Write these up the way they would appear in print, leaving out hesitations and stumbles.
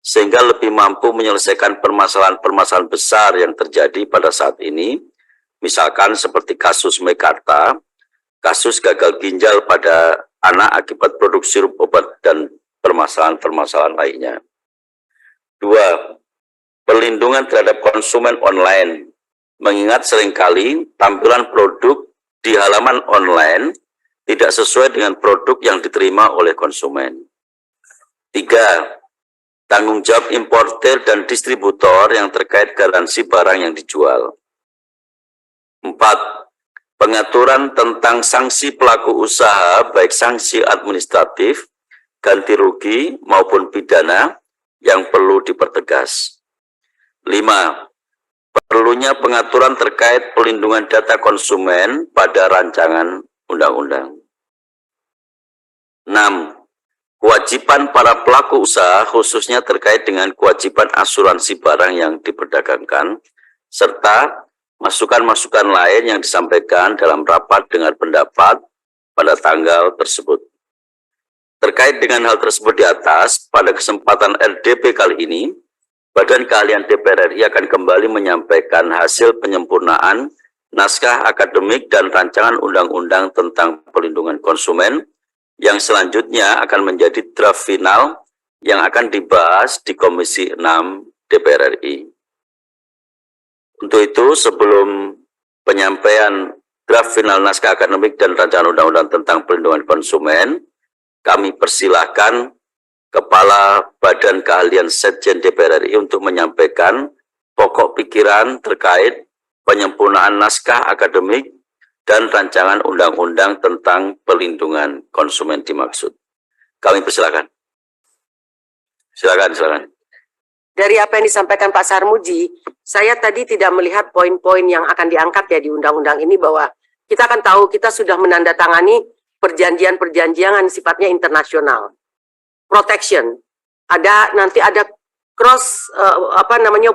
sehingga lebih mampu menyelesaikan permasalahan-permasalahan besar yang terjadi pada saat ini, misalkan seperti kasus Mekarta, kasus gagal ginjal pada anak akibat produksi sirup obat, dan permasalahan-permasalahan lainnya. 2. Perlindungan terhadap konsumen online, mengingat seringkali tampilan produk di halaman online tidak sesuai dengan produk yang diterima oleh konsumen. 3. Tanggung jawab importer dan distributor yang terkait garansi barang yang dijual. 4. Pengaturan tentang sanksi pelaku usaha, baik sanksi administratif, ganti rugi, maupun pidana yang perlu dipertegas. 5. Perlunya pengaturan terkait pelindungan data konsumen pada rancangan undang-undang. 6. Kewajiban para pelaku usaha khususnya terkait dengan kewajiban asuransi barang yang diperdagangkan, serta masukan-masukan lain yang disampaikan dalam rapat dengar pendapat pada tanggal tersebut. Terkait dengan hal tersebut di atas, pada kesempatan RDP kali ini, Badan Keahlian DPR RI akan kembali menyampaikan hasil penyempurnaan naskah akademik dan rancangan undang-undang tentang pelindungan konsumen yang selanjutnya akan menjadi draft final yang akan dibahas di Komisi 6 DPR RI. Untuk itu, sebelum penyampaian draft final naskah akademik dan rancangan undang-undang tentang pelindungan konsumen, kami persilahkan Kepala Badan Keahlian Setjen DPR RI untuk menyampaikan pokok pikiran terkait penyempurnaan naskah akademik dan rancangan undang-undang tentang pelindungan konsumen dimaksud. Kami persilakan. Silakan. Dari apa yang disampaikan Pak Sarmuji, saya tadi tidak melihat poin-poin yang akan diangkat ya di undang-undang ini, bahwa kita akan tahu kita sudah menandatangani perjanjian-perjanjian yang sifatnya internasional. Protection, nanti ada cross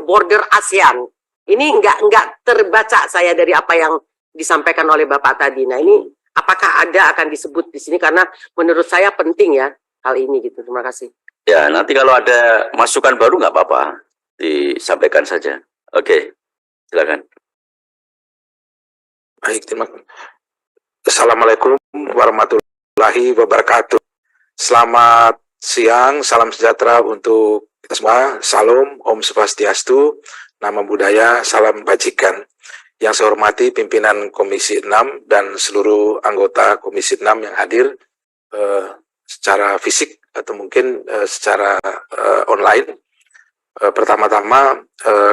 border ASEAN. Ini nggak terbaca saya dari apa yang disampaikan oleh Bapak tadi. Nah, ini apakah akan disebut di sini, karena menurut saya penting ya hal ini gitu. Terima kasih. Ya, nanti kalau ada masukan baru nggak apa-apa, disampaikan saja. Oke, silakan. Baik, terima kasih. Assalamualaikum warahmatullahi wabarakatuh. Selamat siang, salam sejahtera untuk kita semua. Salam, Om Swastiastu, nama budaya, salam bajikan. Yang saya hormati pimpinan Komisi 6 dan seluruh anggota Komisi 6 yang hadir secara fisik atau mungkin secara online. Pertama-tama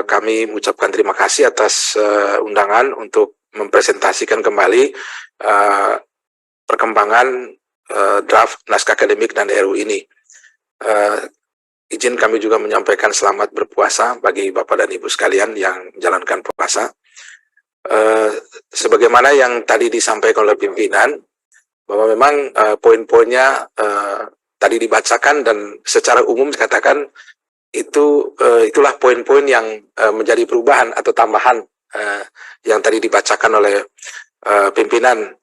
kami mengucapkan terima kasih atas undangan untuk mempresentasikan kembali perkembangan draft naskah akademik dan RU ini. Izin kami juga menyampaikan selamat berpuasa bagi Bapak dan Ibu sekalian yang menjalankan puasa. Sebagaimana yang tadi disampaikan oleh pimpinan, bahwa memang poin-poinnya tadi dibacakan dan secara umum dikatakan itulah poin-poin yang menjadi perubahan atau tambahan yang tadi dibacakan oleh pimpinan.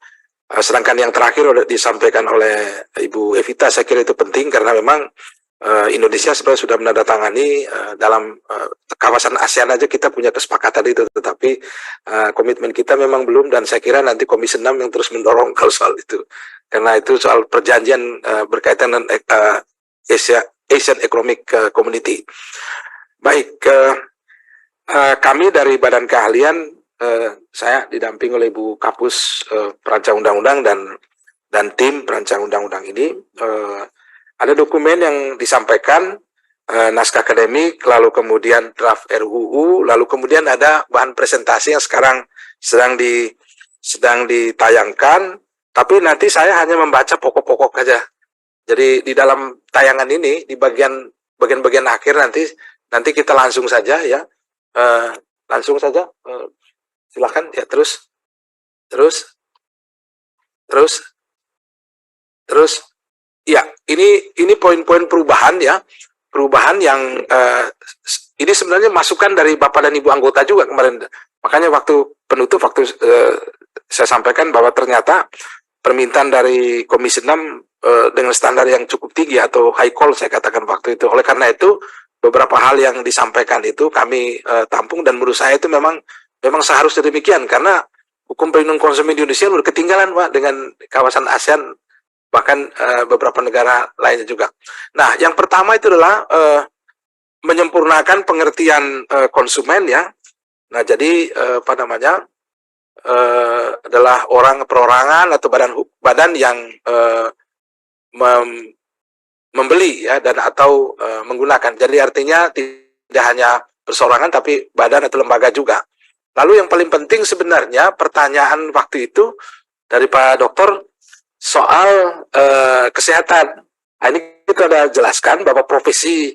Sedangkan yang terakhir disampaikan oleh Ibu Evita, saya kira itu penting karena memang Indonesia sebenarnya sudah menandatangani dalam kawasan ASEAN aja kita punya kesepakatan itu, tetapi komitmen kita memang belum, dan saya kira nanti Komisi 6 yang terus mendorong kalau soal itu, karena itu soal perjanjian berkaitan dengan Asian Economic Community. Baik, kami dari Badan Keahlian, saya didamping oleh Ibu Kapus perancang undang-undang dan tim perancang undang-undang ini, ada dokumen yang disampaikan, naskah akademik, lalu kemudian draft RUU, lalu kemudian ada bahan presentasi yang sekarang sedang ditayangkan, tapi nanti saya hanya membaca pokok-pokok saja. Jadi di dalam tayangan ini, di bagian-bagian akhir nanti kita langsung saja ya, silakan ya, terus ya, ini poin-poin perubahan ya, perubahan yang ini sebenarnya masukan dari Bapak dan Ibu anggota juga kemarin. Makanya waktu penutup, saya sampaikan bahwa ternyata permintaan dari Komisi 6 dengan standar yang cukup tinggi atau high call saya katakan waktu itu. Oleh karena itu beberapa hal yang disampaikan itu kami tampung, dan menurut saya itu memang seharusnya demikian, karena hukum perlindungan konsumen di Indonesia udah ketinggalan Pak dengan kawasan ASEAN, bahkan beberapa negara lainnya juga. Nah, yang pertama itu adalah menyempurnakan pengertian konsumen ya. Nah, jadi apa namanya, adalah orang perorangan atau badan yang membeli ya dan atau menggunakan. Jadi artinya tidak hanya perseorangan tapi badan atau lembaga juga. Lalu yang paling penting sebenarnya pertanyaan waktu itu dari Pak Dokter soal kesehatan. Nah, ini kita sudah jelaskan bahwa profesi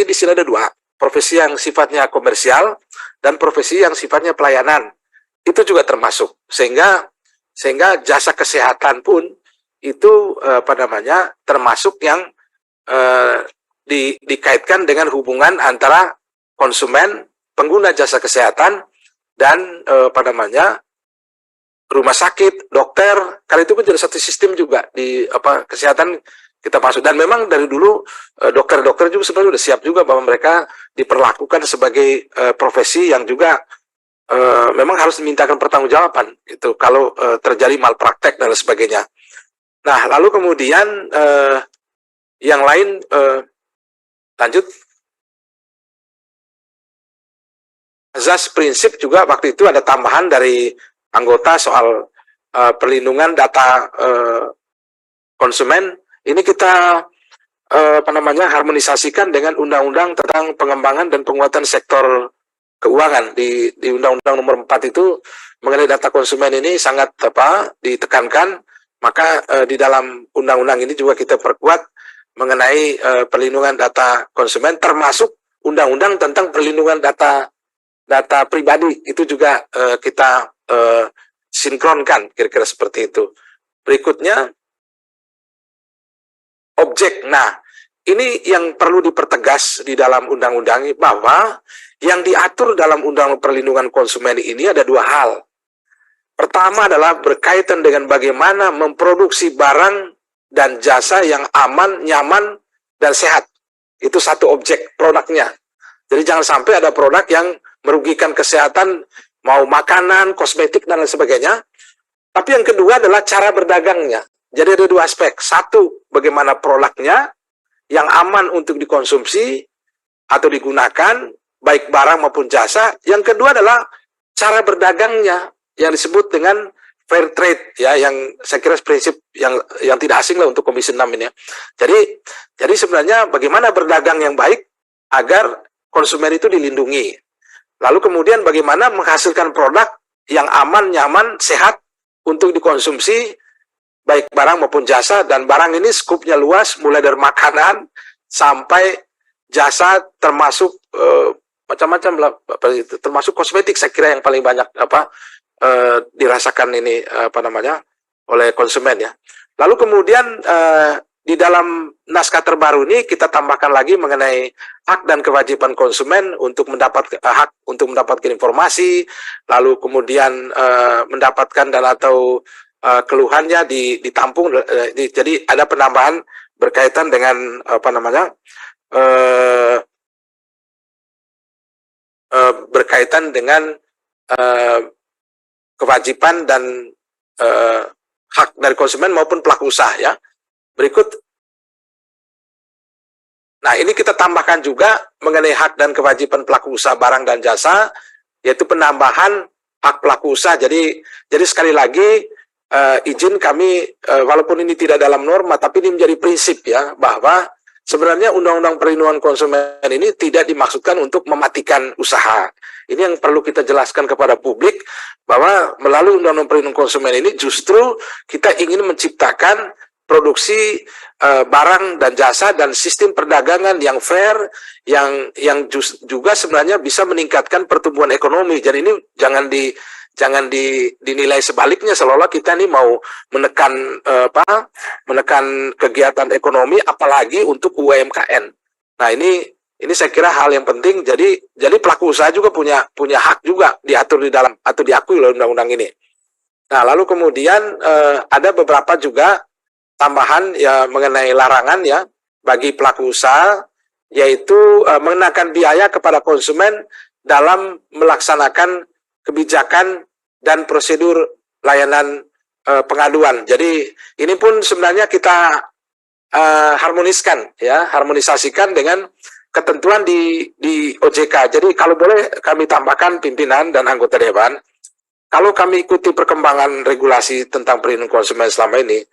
di sini ada dua, profesi yang sifatnya komersial dan profesi yang sifatnya pelayanan. Itu juga termasuk, sehingga jasa kesehatan pun itu apa namanya termasuk yang dikaitkan dengan hubungan antara konsumen, pengguna jasa kesehatan, dan apa namanya rumah sakit, dokter. Karena itu pun jadi satu sistem juga di apa kesehatan kita masuk. Dan memang dari dulu dokter-dokter juga sebenarnya sudah siap juga bahwa mereka diperlakukan sebagai profesi yang juga memang harus dimintakan pertanggungjawaban itu kalau terjadi malpraktek dan lain sebagainya. Nah, lalu kemudian yang lain lanjut. Azas prinsip juga waktu itu ada tambahan dari anggota soal perlindungan data konsumen. Ini kita apa namanya harmonisasikan dengan undang-undang tentang pengembangan dan penguatan sektor keuangan. Di Undang-Undang Nomor 4 itu mengenai data konsumen ini sangat ditekankan. Maka di dalam undang-undang ini juga kita perkuat mengenai perlindungan data konsumen, termasuk undang-undang tentang perlindungan data pribadi. Itu juga kita sinkronkan, kira-kira seperti itu. Berikutnya objek. Nah, ini yang perlu dipertegas di dalam undang-undang ini, bahwa yang diatur dalam undang perlindungan konsumen ini ada dua hal. Pertama adalah berkaitan dengan bagaimana memproduksi barang dan jasa yang aman, nyaman, dan sehat. Itu satu objek produknya. Jadi jangan sampai ada produk yang merugikan kesehatan, mau makanan, kosmetik, dan lain sebagainya. Tapi yang kedua adalah cara berdagangnya. Jadi ada dua aspek. Satu, bagaimana produknya yang aman untuk dikonsumsi atau digunakan, baik barang maupun jasa. Yang kedua adalah cara berdagangnya, yang disebut dengan fair trade, ya, yang saya kira prinsip yang tidak asing lah untuk Komisi 6 ini ya. Jadi sebenarnya bagaimana berdagang yang baik agar konsumen itu dilindungi. Lalu kemudian bagaimana menghasilkan produk yang aman, nyaman, sehat untuk dikonsumsi, baik barang maupun jasa. Dan barang ini skupnya luas, mulai dari makanan sampai jasa, termasuk macam-macam lah, termasuk kosmetik. Saya kira yang paling banyak dirasakan ini oleh konsumen ya. Lalu kemudian di dalam naskah terbaru ini kita tambahkan lagi mengenai hak dan kewajiban konsumen untuk mendapatkan informasi, lalu kemudian mendapatkan dan atau keluhannya ditampung. Jadi ada penambahan berkaitan dengan berkaitan dengan kewajiban dan hak dari konsumen maupun pelaku usaha ya. Berikut. Nah, ini kita tambahkan juga mengenai hak dan kewajiban pelaku usaha barang dan jasa, yaitu penambahan hak pelaku usaha. Jadi sekali lagi izin kami, walaupun ini tidak dalam norma, tapi ini menjadi prinsip ya, bahwa sebenarnya Undang-Undang Perlindungan Konsumen ini tidak dimaksudkan untuk mematikan usaha. Ini yang perlu kita jelaskan kepada publik, bahwa melalui Undang-Undang Perlindungan Konsumen ini justru kita ingin menciptakan produksi barang dan jasa dan sistem perdagangan yang fair, yang juga sebenarnya bisa meningkatkan pertumbuhan ekonomi. Jadi ini jangan dinilai sebaliknya seolah-olah kita ini mau menekan kegiatan ekonomi, apalagi untuk UMKM. Nah, ini saya kira hal yang penting. Jadi pelaku usaha juga punya hak juga diatur di dalam atau diakui oleh undang-undang ini. Nah, lalu kemudian ada beberapa juga tambahan ya mengenai larangan ya bagi pelaku usaha yaitu mengenakan biaya kepada konsumen dalam melaksanakan kebijakan dan prosedur layanan pengaduan. Jadi ini pun sebenarnya kita harmoniskan, ya, harmonisasikan dengan ketentuan di OJK. Jadi kalau boleh kami tambahkan pimpinan dan anggota dewan, kalau kami ikuti perkembangan regulasi tentang perlindungan konsumen selama ini,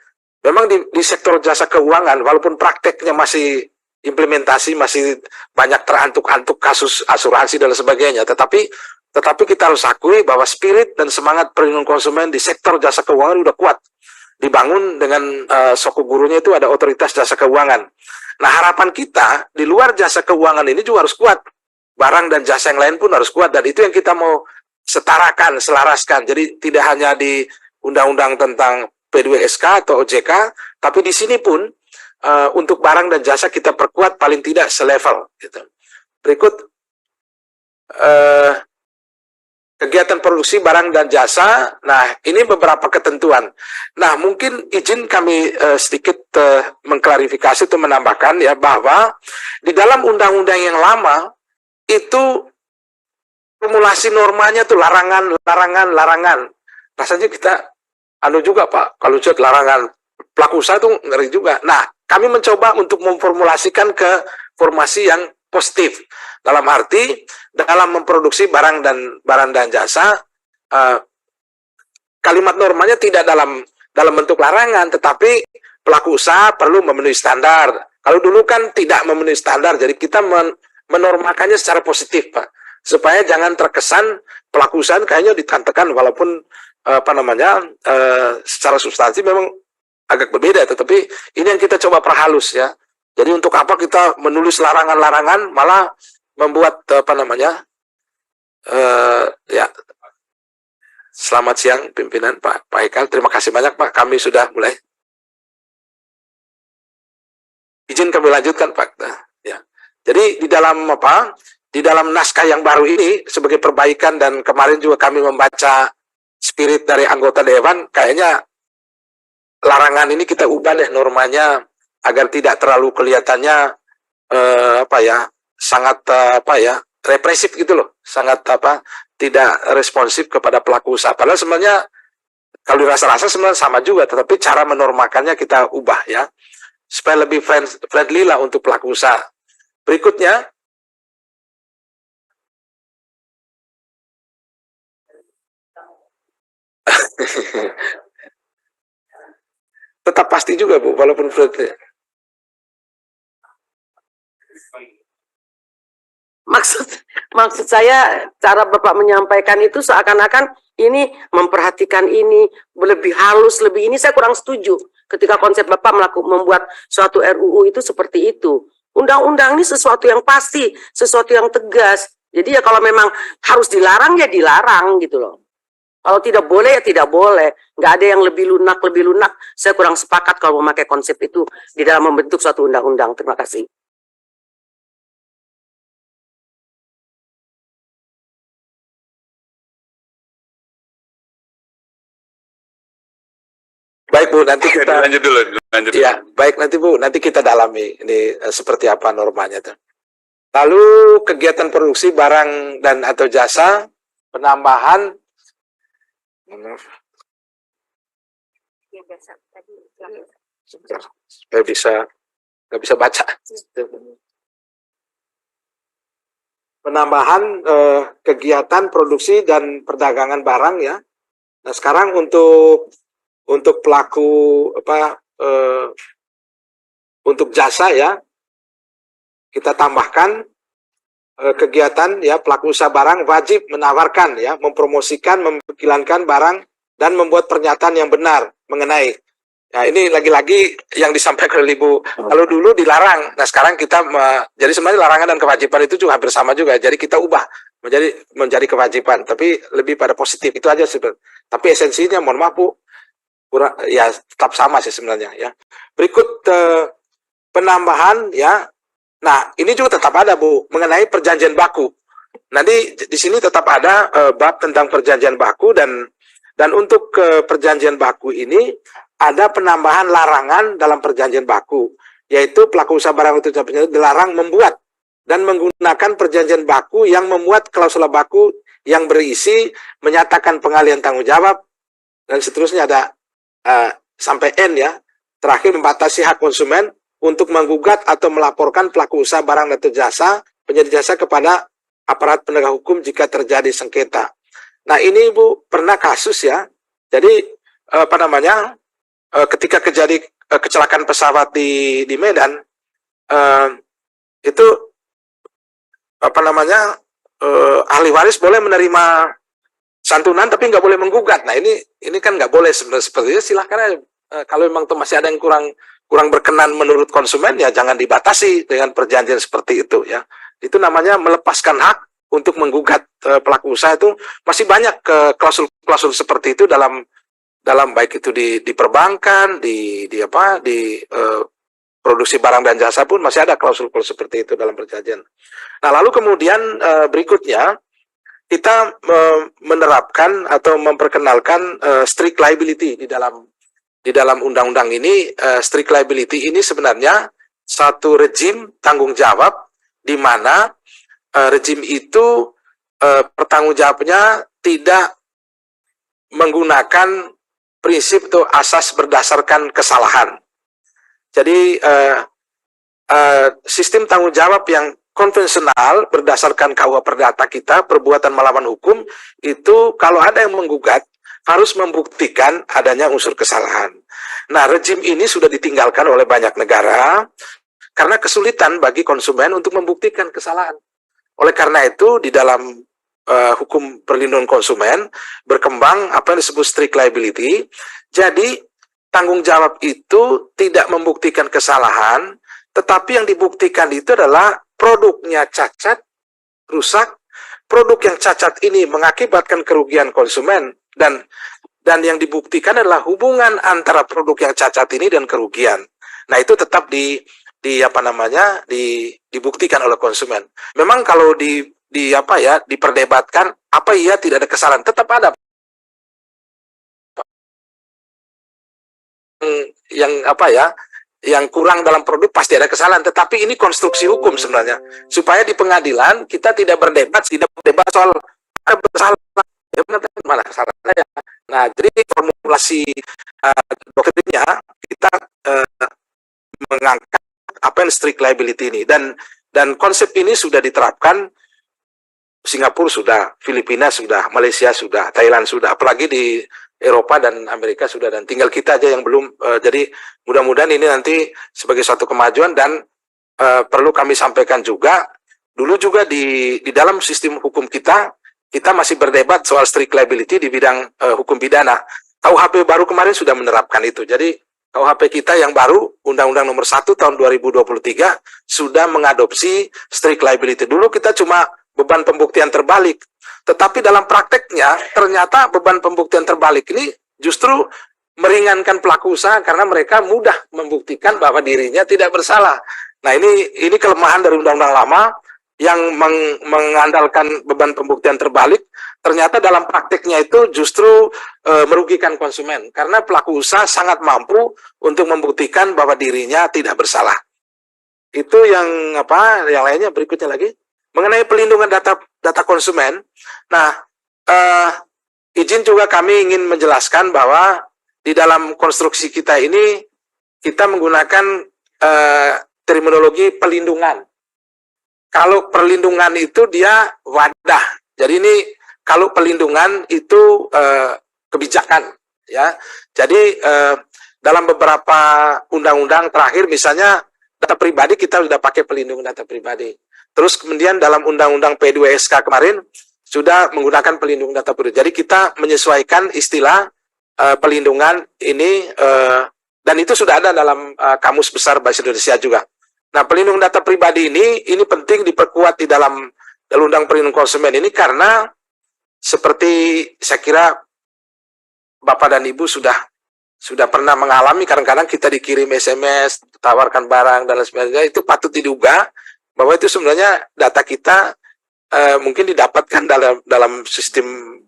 memang di sektor jasa keuangan, walaupun prakteknya masih implementasi, masih banyak terantuk-antuk kasus asuransi dan sebagainya, tetapi kita harus akui bahwa spirit dan semangat perlindungan konsumen di sektor jasa keuangan udah kuat. Dibangun dengan Sokogurunya itu ada otoritas jasa keuangan. Nah, harapan kita di luar jasa keuangan ini juga harus kuat. Barang dan jasa yang lain pun harus kuat, dan itu yang kita mau setarakan, selaraskan. Jadi tidak hanya di undang-undang tentang P2SK atau OJK, tapi di sini pun untuk barang dan jasa kita perkuat paling tidak selevel. Gitu. Berikut kegiatan produksi barang dan jasa. Nah, ini beberapa ketentuan. Nah, mungkin izin kami sedikit mengklarifikasi atau menambahkan, ya, bahwa di dalam undang-undang yang lama itu formulasi normanya tuh larangan. Rasanya kita juga, Pak, kalau cek larangan pelaku usaha itu ngeri juga. Nah, kami mencoba untuk memformulasikan ke formasi yang positif. Dalam arti, dalam memproduksi barang dan jasa, kalimat normanya tidak dalam bentuk larangan, tetapi pelaku usaha perlu memenuhi standar. Kalau dulu kan tidak memenuhi standar, jadi kita menormakannya secara positif, Pak, supaya jangan terkesan pelaku usaha kayaknya ditantekan, walaupun secara substansi memang agak berbeda, tetapi ini yang kita coba perhalus, ya. Jadi untuk apa kita menulis larangan-larangan, malah membuat ya. Selamat siang pimpinan Pak Haikal, terima kasih banyak Pak, kami sudah mulai. Izin kami lanjutkan Pak. Ya. Jadi di dalam naskah yang baru ini sebagai perbaikan, dan kemarin juga kami membaca spirit dari anggota dewan, kayaknya larangan ini kita ubah deh normanya agar tidak terlalu kelihatannya sangat represif gitu loh, sangat tidak responsif kepada pelaku usaha. Padahal sebenarnya kalau dirasa-rasa sebenarnya sama juga, tetapi cara menormakannya kita ubah, ya, supaya lebih friendly lah untuk pelaku usaha. Berikutnya, tetap pasti juga Bu, walaupun friendly. Maksud saya, cara Bapak menyampaikan itu seakan-akan ini memperhatikan ini, lebih halus, lebih ini, saya kurang setuju ketika konsep Bapak membuat suatu RUU itu seperti itu. Undang-undang ini sesuatu yang pasti, sesuatu yang tegas. Jadi ya kalau memang harus dilarang, ya dilarang gitu loh. Kalau tidak boleh, ya tidak boleh. Nggak ada yang lebih lunak. Saya kurang sepakat kalau memakai konsep itu di dalam membentuk suatu undang-undang. Terima kasih. Baik Bu, nanti kita lanjut dulu. Ya, baik, nanti Bu, nanti kita dalami ini seperti apa normanya tuh. Lalu kegiatan produksi barang dan atau jasa, penambahan sebentar, supaya nggak bisa baca. Penambahan kegiatan produksi dan perdagangan barang, ya. Nah, sekarang untuk pelaku untuk jasa, ya, kita tambahkan kegiatan, ya, pelaku usaha barang wajib menawarkan, ya, mempromosikan, memperkilankan barang dan membuat pernyataan yang benar mengenai. Nah, ini lagi-lagi yang disampaikan oleh Ibu. Kalau dulu dilarang, nah sekarang kita jadi sebenarnya larangan dan kewajiban itu juga hampir sama juga. Jadi kita ubah menjadi kewajiban, tapi lebih pada positif. Itu aja sebenarnya. Tapi esensinya, mohon maaf Bu, ya tetap sama sih sebenarnya, ya. Berikut penambahan, ya. Nah, ini juga tetap ada Bu mengenai perjanjian baku. Nanti di sini tetap ada bab tentang perjanjian baku, dan untuk perjanjian baku ini ada penambahan larangan dalam perjanjian baku, yaitu pelaku usaha barang itu dilarang membuat dan menggunakan perjanjian baku yang memuat klausula baku yang berisi menyatakan pengalihan tanggung jawab dan seterusnya ada sampai N ya. Terakhir membatasi hak konsumen untuk menggugat atau melaporkan pelaku usaha barang atau jasa penyedia jasa kepada aparat penegak hukum jika terjadi sengketa. Nah ini Bu pernah kasus ya. Jadi ketika terjadi kecelakaan pesawat di Medan itu ahli waris boleh menerima santunan tapi nggak boleh menggugat. Nah ini kan nggak boleh sebenarnya seperti itu. Silahkan kalau memang masih ada yang kurang berkenan menurut konsumen ya jangan dibatasi dengan perjanjian seperti itu ya. Itu namanya melepaskan hak untuk menggugat pelaku usaha. Itu masih banyak klausul-klausul seperti itu dalam baik itu di perbankan, di produksi barang dan jasa pun masih ada klausul-klausul seperti itu dalam perjanjian. Nah, lalu kemudian berikutnya kita menerapkan atau memperkenalkan strict liability di dalam undang-undang ini. Strict liability ini sebenarnya satu rejim tanggung jawab di mana rejim itu pertanggungjawabnya tidak menggunakan prinsip atau asas berdasarkan kesalahan. Jadi sistem tanggung jawab yang konvensional berdasarkan KUH Perdata kita, perbuatan melawan hukum, itu kalau ada yang menggugat harus membuktikan adanya unsur kesalahan. Nah, rejim ini sudah ditinggalkan oleh banyak negara karena kesulitan bagi konsumen untuk membuktikan kesalahan. Oleh karena itu, di dalam hukum perlindungan konsumen berkembang apa yang disebut strict liability. Jadi, tanggung jawab itu tidak membuktikan kesalahan, tetapi yang dibuktikan itu adalah produknya cacat, rusak. Produk yang cacat ini mengakibatkan kerugian konsumen dan yang dibuktikan adalah hubungan antara produk yang cacat ini dan kerugian. Nah, itu tetap dibuktikan oleh konsumen. Memang kalau diperdebatkan apa iya tidak ada kesalahan, tetap ada yang kurang dalam produk pasti ada kesalahan, tetapi ini konstruksi hukum sebenarnya supaya di pengadilan kita tidak berdebat soal bersalah mana salahnya. Nah, jadi formulasi doktrinnya kita mengangkat apa yang strict liability ini dan konsep ini sudah diterapkan. Singapura sudah, Filipina sudah, Malaysia sudah, Thailand sudah, apalagi di Eropa dan Amerika sudah, dan tinggal kita aja yang belum. Jadi mudah-mudahan ini nanti sebagai suatu kemajuan. Dan perlu kami sampaikan juga, dulu juga di dalam sistem hukum kita masih berdebat soal strict liability di bidang hukum pidana. KUHP baru kemarin sudah menerapkan itu. Jadi KUHP kita yang baru, Undang-Undang Nomor 1 Tahun 2023 sudah mengadopsi strict liability. Dulu kita cuma beban pembuktian terbalik. Tetapi dalam prakteknya, ternyata beban pembuktian terbalik ini justru meringankan pelaku usaha karena mereka mudah membuktikan bahwa dirinya tidak bersalah. Nah, ini kelemahan dari undang-undang lama yang mengandalkan beban pembuktian terbalik. Ternyata dalam prakteknya itu justru merugikan konsumen karena pelaku usaha sangat mampu untuk membuktikan bahwa dirinya tidak bersalah. Itu yang lainnya berikutnya lagi. Mengenai pelindungan data konsumen, nah izin juga kami ingin menjelaskan bahwa di dalam konstruksi kita ini kita menggunakan terminologi pelindungan. Kalau perlindungan itu dia wadah, jadi ini kalau pelindungan itu kebijakan, ya. Jadi dalam beberapa undang-undang terakhir, misalnya data pribadi kita sudah pakai pelindungan data pribadi. Terus kemudian dalam Undang-Undang P2SK kemarin sudah menggunakan pelindungan data pribadi. Jadi kita menyesuaikan istilah pelindungan ini dan itu sudah ada dalam Kamus Besar Bahasa Indonesia juga. Nah, pelindungan data pribadi ini penting diperkuat di dalam Undang Perlindungan Konsumen ini karena seperti saya kira Bapak dan Ibu sudah pernah mengalami, kadang-kadang kita dikirim SMS, tawarkan barang dan lain sebagainya, itu patut diduga bahwa itu sebenarnya data kita mungkin didapatkan dalam sistem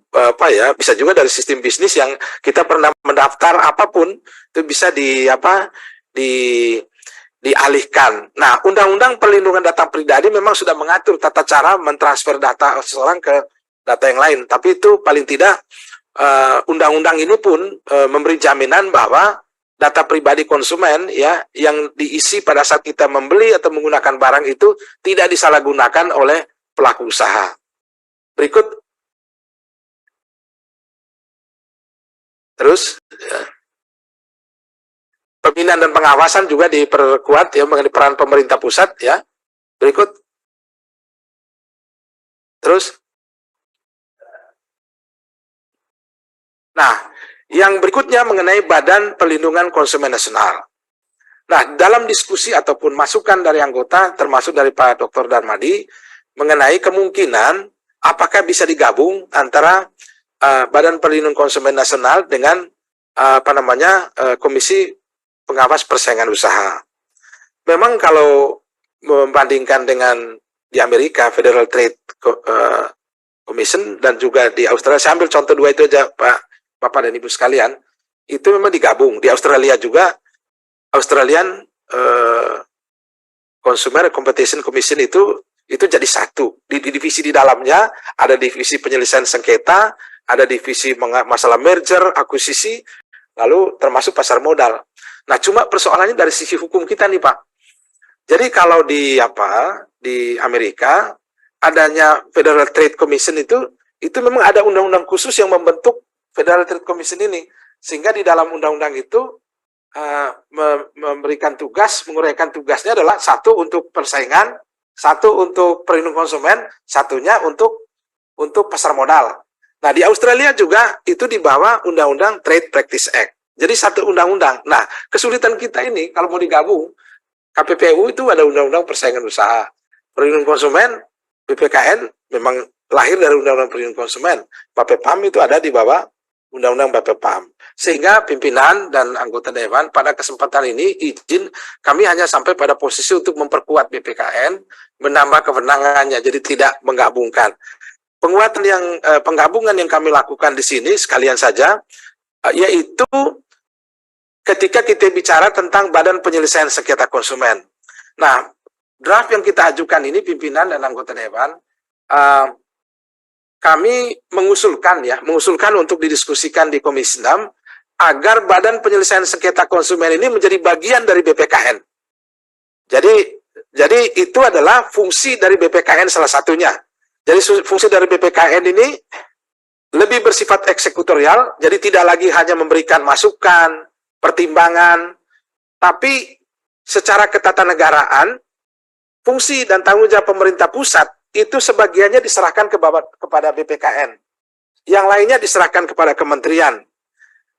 bisa juga dari sistem bisnis yang kita pernah mendaftar apapun itu bisa dialihkan. Nah, Undang-Undang Perlindungan Data Pribadi memang sudah mengatur tata cara mentransfer data seseorang ke data yang lain. Tapi itu paling tidak undang-undang ini pun memberi jaminan bahwa data pribadi konsumen ya yang diisi pada saat kita membeli atau menggunakan barang itu tidak disalahgunakan oleh pelaku usaha. Berikut. Terus pembinaan dan pengawasan juga diperkuat ya mengenai peran pemerintah pusat ya. Berikut. Terus. Nah, yang berikutnya mengenai Badan Perlindungan Konsumen Nasional. Nah, dalam diskusi ataupun masukan dari anggota, termasuk dari Pak Dr. Darmadi, mengenai kemungkinan apakah bisa digabung antara Badan Perlindungan Konsumen Nasional dengan Komisi Pengawas Persaingan Usaha. Memang kalau membandingkan dengan di Amerika, Federal Trade Commission, dan juga di Australia, saya ambil contoh dua itu aja, Bapak dan Ibu sekalian, itu memang digabung. Di Australia juga, Australian Consumer Competition Commission itu jadi satu. Di divisi di dalamnya ada divisi penyelesaian sengketa, ada divisi masalah merger, akuisisi, lalu termasuk pasar modal. Nah, cuma persoalannya dari sisi hukum kita nih, Pak. Jadi kalau di Amerika adanya Federal Trade Commission itu memang ada undang-undang khusus yang membentuk Federal Trade Commission ini, sehingga di dalam undang-undang itu memberikan tugas, menguraikan tugasnya adalah satu untuk persaingan, satu untuk perlindungan konsumen, satunya untuk pasar modal. Nah, di Australia juga itu di bawah Undang-Undang Trade Practice Act. Jadi satu undang-undang. Nah, kesulitan kita ini kalau mau digabung, KPPU itu ada Undang-Undang Persaingan Usaha, Perlindungan Konsumen, BPKN memang lahir dari Undang-Undang Perlindungan Konsumen. BAPEPAM itu ada di bawah Undang-Undang BAPEPAM. Sehingga pimpinan dan anggota Dewan pada kesempatan ini izin kami hanya sampai pada posisi untuk memperkuat BPKN, menambah kewenangannya, jadi tidak menggabungkan. Penggabungan yang kami lakukan di sini sekalian saja, yaitu ketika kita bicara tentang Badan Penyelesaian Sengketa Konsumen. Nah, draft yang kita ajukan ini pimpinan dan anggota Dewan, kami mengusulkan untuk didiskusikan di Komisi 6 agar Badan Penyelesaian Sengketa Konsumen ini menjadi bagian dari BPKN. Jadi itu adalah fungsi dari BPKN salah satunya. Jadi fungsi dari BPKN ini lebih bersifat eksekutorial, jadi tidak lagi hanya memberikan masukan, pertimbangan, tapi secara ketatanegaraan, fungsi dan tanggung jawab pemerintah pusat itu sebagiannya diserahkan kepada BPKN. Yang lainnya diserahkan kepada kementerian.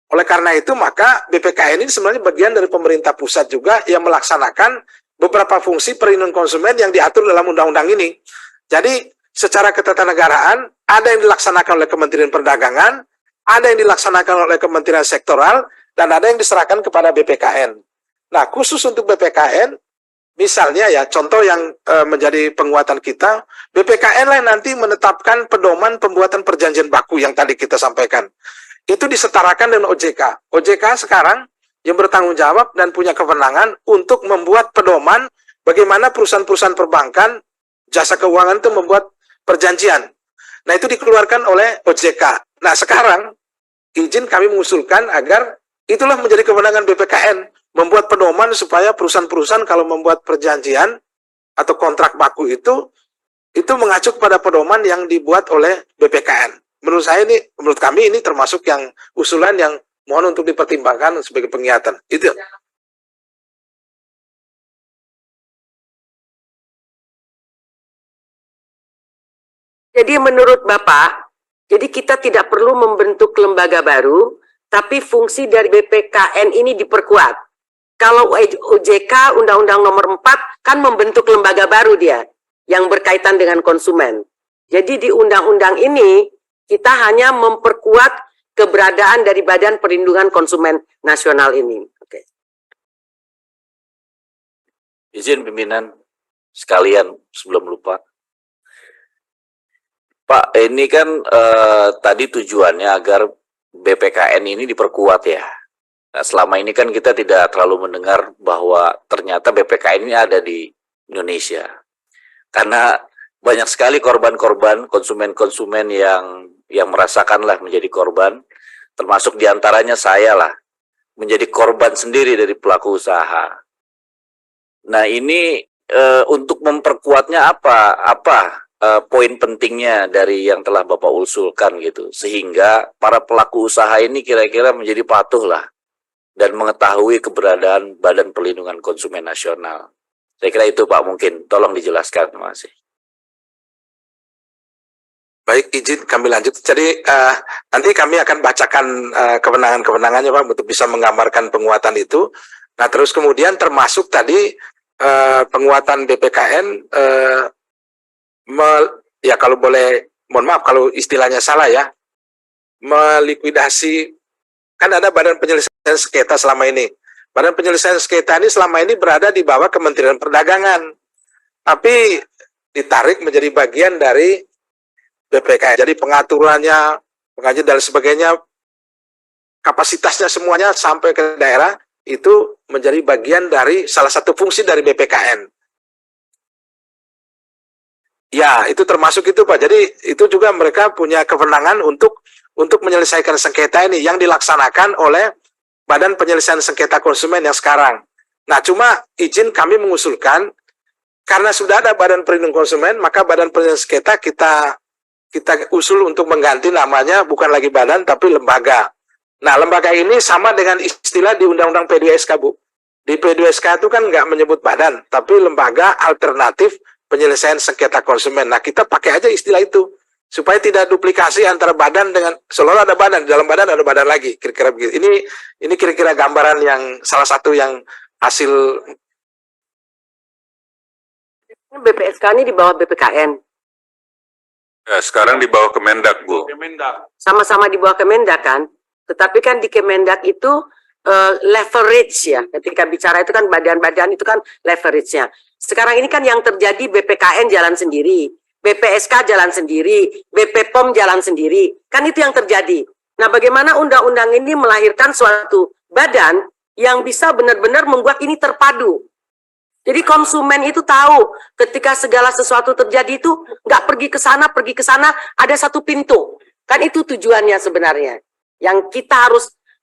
Oleh karena itu, maka BPKN ini sebenarnya bagian dari pemerintah pusat juga yang melaksanakan beberapa fungsi perlindungan konsumen yang diatur dalam undang-undang ini. Jadi, secara ketatanegaraan, ada yang dilaksanakan oleh Kementerian Perdagangan, ada yang dilaksanakan oleh Kementerian Sektoral, dan ada yang diserahkan kepada BPKN. Nah, khusus untuk BPKN, misalnya ya, contoh yang menjadi penguatan kita, BPKN lah yang nanti menetapkan pedoman pembuatan perjanjian baku yang tadi kita sampaikan. Itu disetarakan dengan OJK. OJK sekarang yang bertanggung jawab dan punya kewenangan untuk membuat pedoman bagaimana perusahaan-perusahaan perbankan, jasa keuangan itu membuat perjanjian. Nah, itu dikeluarkan oleh OJK. Nah, sekarang izin kami mengusulkan agar itulah menjadi kewenangan BPKN, membuat pedoman supaya perusahaan-perusahaan kalau membuat perjanjian atau kontrak baku itu mengacu pada pedoman yang dibuat oleh BPKN. Menurut kami ini termasuk yang usulan yang mohon untuk dipertimbangkan sebagai pengiatan. Itu. Jadi menurut Bapak, jadi kita tidak perlu membentuk lembaga baru, tapi fungsi dari BPKN ini diperkuat. Kalau OJK Undang-Undang Nomor 4 kan membentuk lembaga baru dia yang berkaitan dengan konsumen. Jadi di undang-undang ini kita hanya memperkuat keberadaan dari Badan Perlindungan Konsumen Nasional ini. Oke. Izin pimpinan sekalian sebelum lupa. Pak, ini kan tadi tujuannya agar BPKN ini diperkuat ya. Nah, selama ini kan kita tidak terlalu mendengar bahwa ternyata BPKN ini ada di Indonesia. Karena banyak sekali korban-korban, konsumen-konsumen yang merasakanlah menjadi korban, termasuk diantaranya saya lah, menjadi korban sendiri dari pelaku usaha. Nah, ini untuk memperkuatnya apa poin pentingnya dari yang telah Bapak usulkan gitu, sehingga para pelaku usaha ini kira-kira menjadi patuh lah dan mengetahui keberadaan Badan Perlindungan Konsumen Nasional. Saya kira itu Pak, mungkin tolong dijelaskan. Terima kasih. Baik, izin kami lanjut. Jadi nanti kami akan bacakan kewenangan-kewenangannya Pak untuk bisa menggambarkan penguatan itu. Nah terus kemudian termasuk tadi penguatan BPKN, ya kalau boleh, mohon maaf kalau istilahnya salah ya, melikuidasi, kan ada Badan Penyelesaian Sengketa selama ini. Badan Penyelesaian Sengketa ini selama ini berada di bawah Kementerian Perdagangan, tapi ditarik menjadi bagian dari BPKN. Jadi pengaturannya, pengajian dan sebagainya, kapasitasnya semuanya sampai ke daerah, itu menjadi bagian dari salah satu fungsi dari BPKN. Ya, itu termasuk itu Pak. Jadi itu juga mereka punya kewenangan untuk menyelesaikan sengketa ini yang dilaksanakan oleh Badan Penyelesaian Sengketa Konsumen yang sekarang. Nah, cuma izin kami mengusulkan, karena sudah ada Badan Perlindungan Konsumen, maka Badan Penyelesaian Sengketa kita usul untuk mengganti namanya, bukan lagi badan, tapi lembaga. Nah, lembaga ini sama dengan istilah di Undang-Undang P2SK, Bu. Di P2SK itu kan nggak menyebut badan, tapi lembaga alternatif penyelesaian sengketa konsumen. Nah, kita pakai aja istilah itu, supaya tidak duplikasi antara badan dengan, seolah ada badan, di dalam badan ada badan lagi, kira-kira begitu. Ini kira-kira gambaran yang salah satu yang hasil. BPSK ini di bawah BPKN. Ya, sekarang di bawah Kemendak, Bu. Sama-sama di bawah Kemendak kan, tetapi kan di Kemendak itu leverage ya, ketika bicara itu kan badan-badan itu kan leverage-nya. Sekarang ini kan yang terjadi BPKN jalan sendiri, BPSK jalan sendiri, BPPOM jalan sendiri, kan itu yang terjadi. Nah, bagaimana undang-undang ini melahirkan suatu badan yang bisa benar-benar membuat ini terpadu. Jadi konsumen itu tahu ketika segala sesuatu terjadi itu nggak pergi ke sana, ada satu pintu. Kan itu tujuannya sebenarnya. Yang kita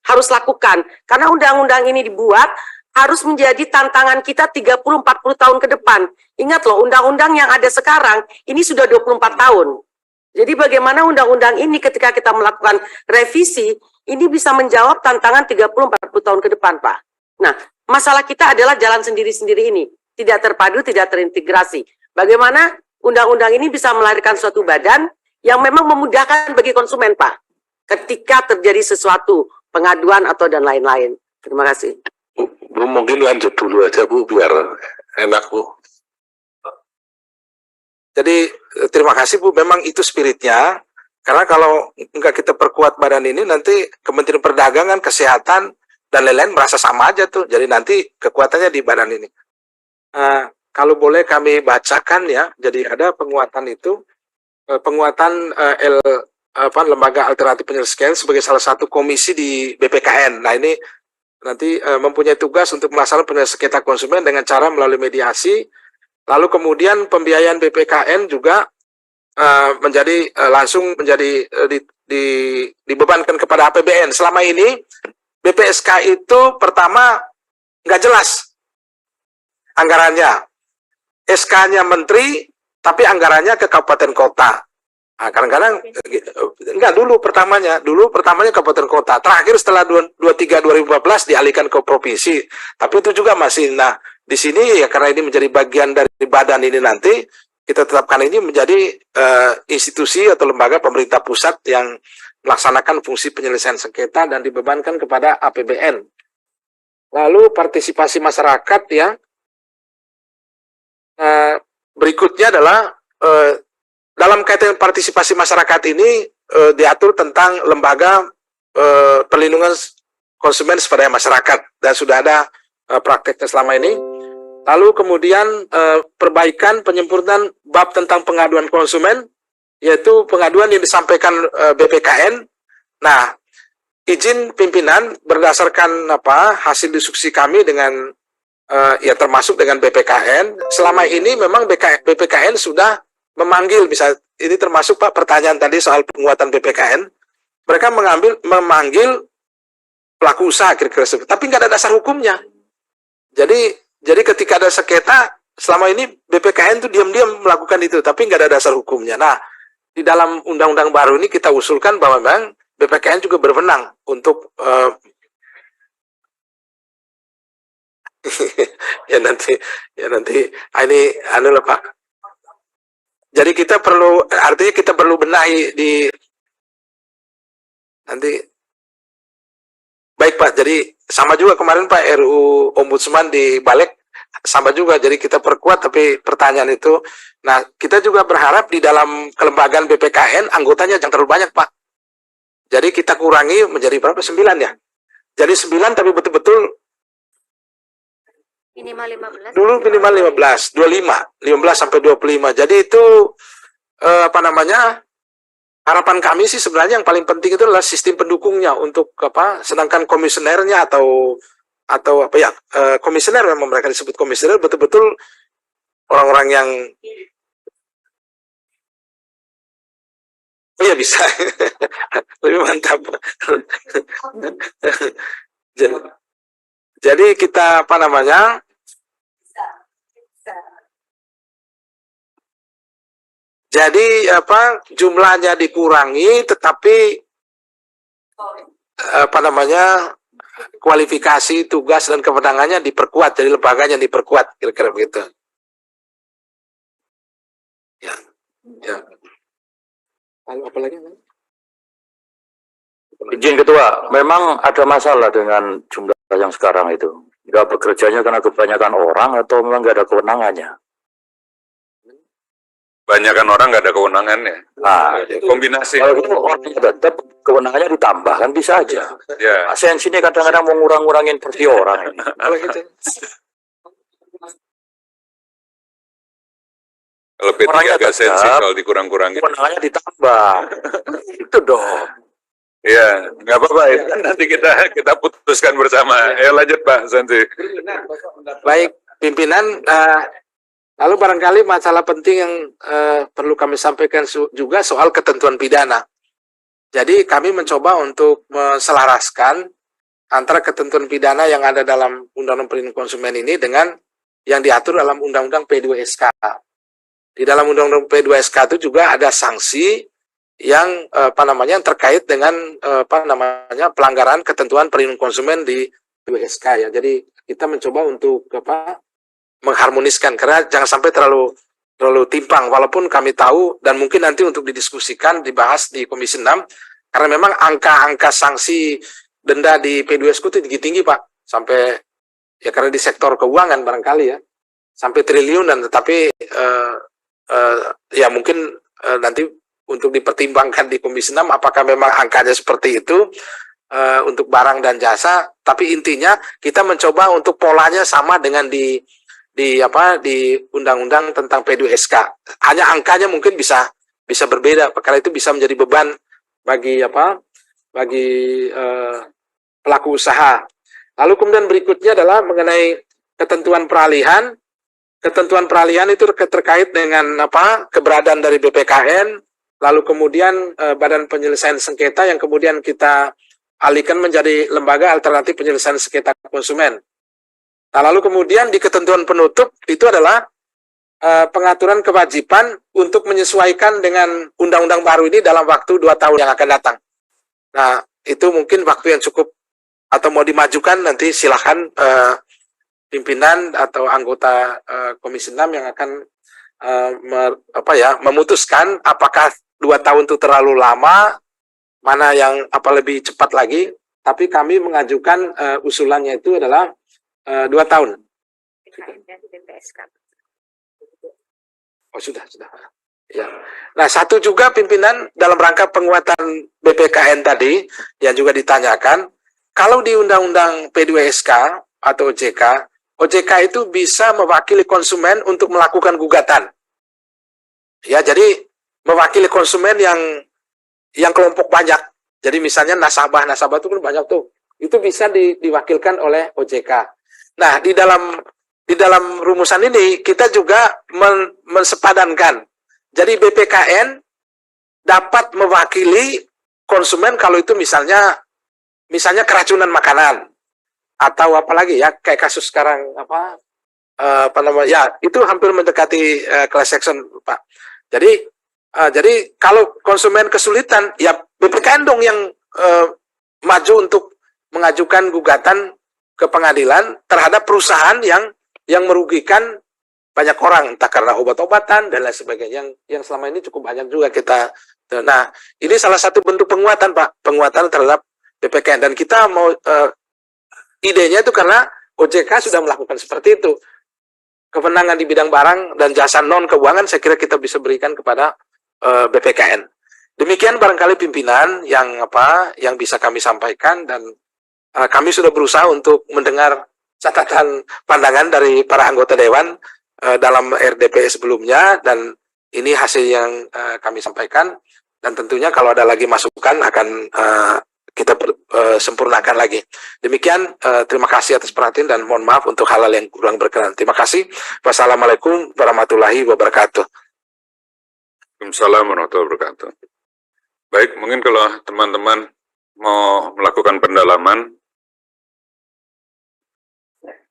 harus lakukan. Karena undang-undang ini dibuat harus menjadi tantangan kita 30-40 tahun ke depan. Ingat loh, undang-undang yang ada sekarang ini sudah 24 tahun. Jadi bagaimana undang-undang ini ketika kita melakukan revisi, ini bisa menjawab tantangan 30-40 tahun ke depan, Pak. Nah, masalah kita adalah jalan sendiri-sendiri ini. Tidak terpadu, tidak terintegrasi. Bagaimana undang-undang ini bisa melahirkan suatu badan yang memang memudahkan bagi konsumen, Pak. Ketika terjadi sesuatu, pengaduan atau dan lain-lain. Terima kasih. Bu, mungkin lanjut dulu aja, Bu, biar enak, Bu. Jadi terima kasih Bu, memang itu spiritnya. Karena kalau enggak kita perkuat badan ini, nanti Kementerian Perdagangan, Kesehatan, dan lain-lain merasa sama aja tuh. Jadi nanti kekuatannya di badan ini. Kalau boleh kami bacakan ya, jadi ada penguatan itu, penguatan Lembaga Alternatif Penyelesaian sebagai salah satu komisi di BPKN. Nah ini nanti mempunyai tugas untuk melaksanakan penyelesaian sengketa konsumen dengan cara melalui mediasi. Lalu kemudian pembiayaan BPKN juga langsung menjadi dibebankan kepada APBN. Selama ini BPSK itu pertama nggak jelas anggarannya, SK-nya menteri tapi anggarannya ke kabupaten kota. Nah, kadang-kadang enggak dulu pertamanya kabupaten kota. Terakhir setelah 2014 dialihkan ke provinsi. Tapi itu juga masih. Nah, di sini ya karena ini menjadi bagian dari badan ini nanti kita tetapkan ini menjadi institusi atau lembaga pemerintah pusat yang melaksanakan fungsi penyelesaian sengketa dan dibebankan kepada APBN. Lalu partisipasi masyarakat ya. Berikutnya adalah dalam kaitan partisipasi masyarakat ini diatur tentang lembaga perlindungan konsumen swadaya masyarakat dan sudah ada prakteknya selama ini. Lalu kemudian perbaikan penyempurnaan bab tentang pengaduan konsumen, yaitu pengaduan yang disampaikan BPKN. Nah, izin pimpinan berdasarkan hasil diskusi kami dengan ya termasuk dengan BPKN. Selama ini memang BPKN sudah memanggil, bisa ini termasuk Pak pertanyaan tadi soal penguatan BPKN. Mereka memanggil pelaku usaha kira-kira seperti, tapi nggak ada dasar hukumnya. Jadi ketika ada sengketa, selama ini BPKN itu diam-diam melakukan itu, tapi nggak ada dasar hukumnya. Nah, di dalam undang-undang baru ini kita usulkan bahwa memang BPKN juga berwenang untuk ya nanti ini anu lah Pak. Jadi kita perlu, artinya kita perlu benahi di nanti. Baik Pak, jadi sama juga kemarin Pak RUU Ombudsman di balik sama juga, jadi kita perkuat, tapi pertanyaan itu, nah kita juga berharap di dalam kelembagaan BPKN anggotanya jangan terlalu banyak Pak. Jadi kita kurangi menjadi berapa? 9 ya. Jadi 9 tapi betul-betul minimal 15. dulu minimal 15 sampai 25. Jadi itu harapan kami sih sebenarnya yang paling penting itu adalah sistem pendukungnya untuk sedangkan komisionernya atau komisioner, memang mereka disebut komisioner, betul-betul orang-orang yang iya bisa lebih mantap. Jadi kita jadi jumlahnya dikurangi, tetapi kualifikasi, tugas dan kewenangannya diperkuat, jadi lembaganya diperkuat, kira-kira begitu. Ya. Lalu apa lagi? Izin Ketua, memang ada masalah dengan jumlah yang sekarang itu. Nggak bekerjanya karena kebanyakan orang atau memang nggak ada kewenangannya? Banyakan orang nggak ada kewenangannya. Nah, Kombinasi. kalau itu orangnya tetap kewenangannya ditambah kan bisa aja. Ya. Sensi ini kadang-kadang mau ngurang-ngurangin porsi orang ini. Kalau gitu. Kalau P3 Orangnya agak tetap, sensi kalau dikurang-kurangin. Kewenangannya ditambah. Itu dong. Iya, nggak apa-apa. Itu kan nanti kita putuskan bersama. Ya lanjut Pak Santi. Baik, pimpinan. Lalu barangkali masalah penting yang perlu kami sampaikan juga soal ketentuan pidana. Jadi kami mencoba untuk menselaraskan antara ketentuan pidana yang ada dalam Undang-Undang Perlindungan Konsumen ini dengan yang diatur dalam Undang-Undang P2SK. Di dalam Undang-Undang P2SK itu juga ada sanksi yang yang terkait dengan pelanggaran ketentuan perlindungan konsumen di P2SK ya. Jadi kita mencoba untuk mengharmoniskan, karena jangan sampai terlalu timpang, walaupun kami tahu dan mungkin nanti untuk didiskusikan, dibahas di Komisi 6, karena memang angka-angka sanksi denda di P2SK itu tinggi-tinggi Pak, sampai ya karena di sektor keuangan barangkali ya, sampai triliunan, tetapi ya mungkin nanti untuk dipertimbangkan di Komisi 6 apakah memang angkanya seperti itu untuk barang dan jasa, tapi intinya kita mencoba untuk polanya sama dengan di undang-undang tentang P2SK. Hanya angkanya mungkin bisa berbeda, karena itu bisa menjadi beban bagi pelaku usaha. Lalu kemudian berikutnya adalah mengenai ketentuan peralihan. Ketentuan peralihan itu terkait dengan keberadaan dari BPKN, lalu kemudian Badan Penyelesaian Sengketa yang kemudian kita alihkan menjadi Lembaga Alternatif Penyelesaian Sengketa Konsumen. Nah, lalu kemudian di ketentuan penutup itu adalah pengaturan kewajiban untuk menyesuaikan dengan undang-undang baru ini dalam waktu 2 tahun yang akan datang. Nah, itu mungkin waktu yang cukup atau mau dimajukan nanti silakan pimpinan atau anggota Komisi 6 yang akan memutuskan apakah 2 tahun itu terlalu lama, mana yang lebih cepat lagi. Tapi kami mengajukan usulannya itu adalah 2 tahun. Oh sudah. Ya. Nah, satu juga pimpinan dalam rangka penguatan BPKN tadi yang juga ditanyakan, kalau di Undang-Undang P2SK atau OJK itu bisa mewakili konsumen untuk melakukan gugatan. Ya, jadi mewakili konsumen yang kelompok banyak. Jadi misalnya nasabah itu kan banyak tuh. Itu bisa diwakilkan oleh OJK. Nah, di dalam rumusan ini kita juga mensepadankan. Jadi BPKN dapat mewakili konsumen kalau itu misalnya keracunan makanan atau apalagi ya kayak kasus sekarang apa namanya ya itu hampir mendekati class action Pak. Jadi kalau konsumen kesulitan ya BPKN dong yang maju untuk mengajukan gugatan ke pengadilan terhadap perusahaan yang merugikan banyak orang entah karena obat-obatan dan lain sebagainya yang selama ini cukup banyak juga kita. Nah, ini salah satu bentuk penguatan Pak, penguatan terhadap BPKN dan kita mau idenya itu karena OJK sudah melakukan seperti itu. Kewenangan di bidang barang dan jasa non keuangan saya kira kita bisa berikan kepada BPKN. Demikian barangkali pimpinan yang bisa kami sampaikan dan kami sudah berusaha untuk mendengar catatan pandangan dari para anggota dewan dalam RDP sebelumnya dan ini hasil yang kami sampaikan dan tentunya kalau ada lagi masukan akan kita sempurnakan lagi. Demikian terima kasih atas perhatian dan mohon maaf untuk hal-hal yang kurang berkenan. Terima kasih. Wassalamualaikum warahmatullahi wabarakatuh. Waalaikumsalam warahmatullahi wabarakatuh. Baik, mungkin kalau teman-teman mau melakukan pendalaman,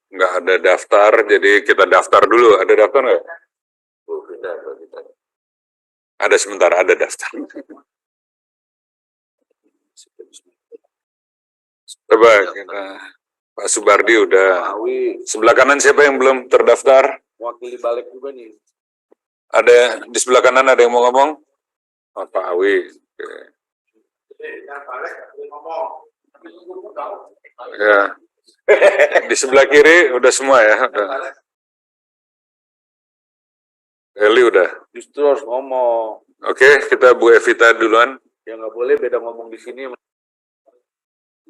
nggak ada daftar, jadi kita daftar dulu. Ada daftar nggak? Ada sebentar, ada daftar. Coba kita, Pak Subardi udah. Sebelah kanan siapa yang belum terdaftar? Wakili balik juga nih. Ada di sebelah kanan ada yang mau ngomong? Oh, Pak Awi. Oke. Ya. Di sebelah kiri udah semua ya. Udah. Eli udah. Justru harus ngomong. Oke, kita Bu Evita duluan. Ya nggak boleh beda ngomong di sini.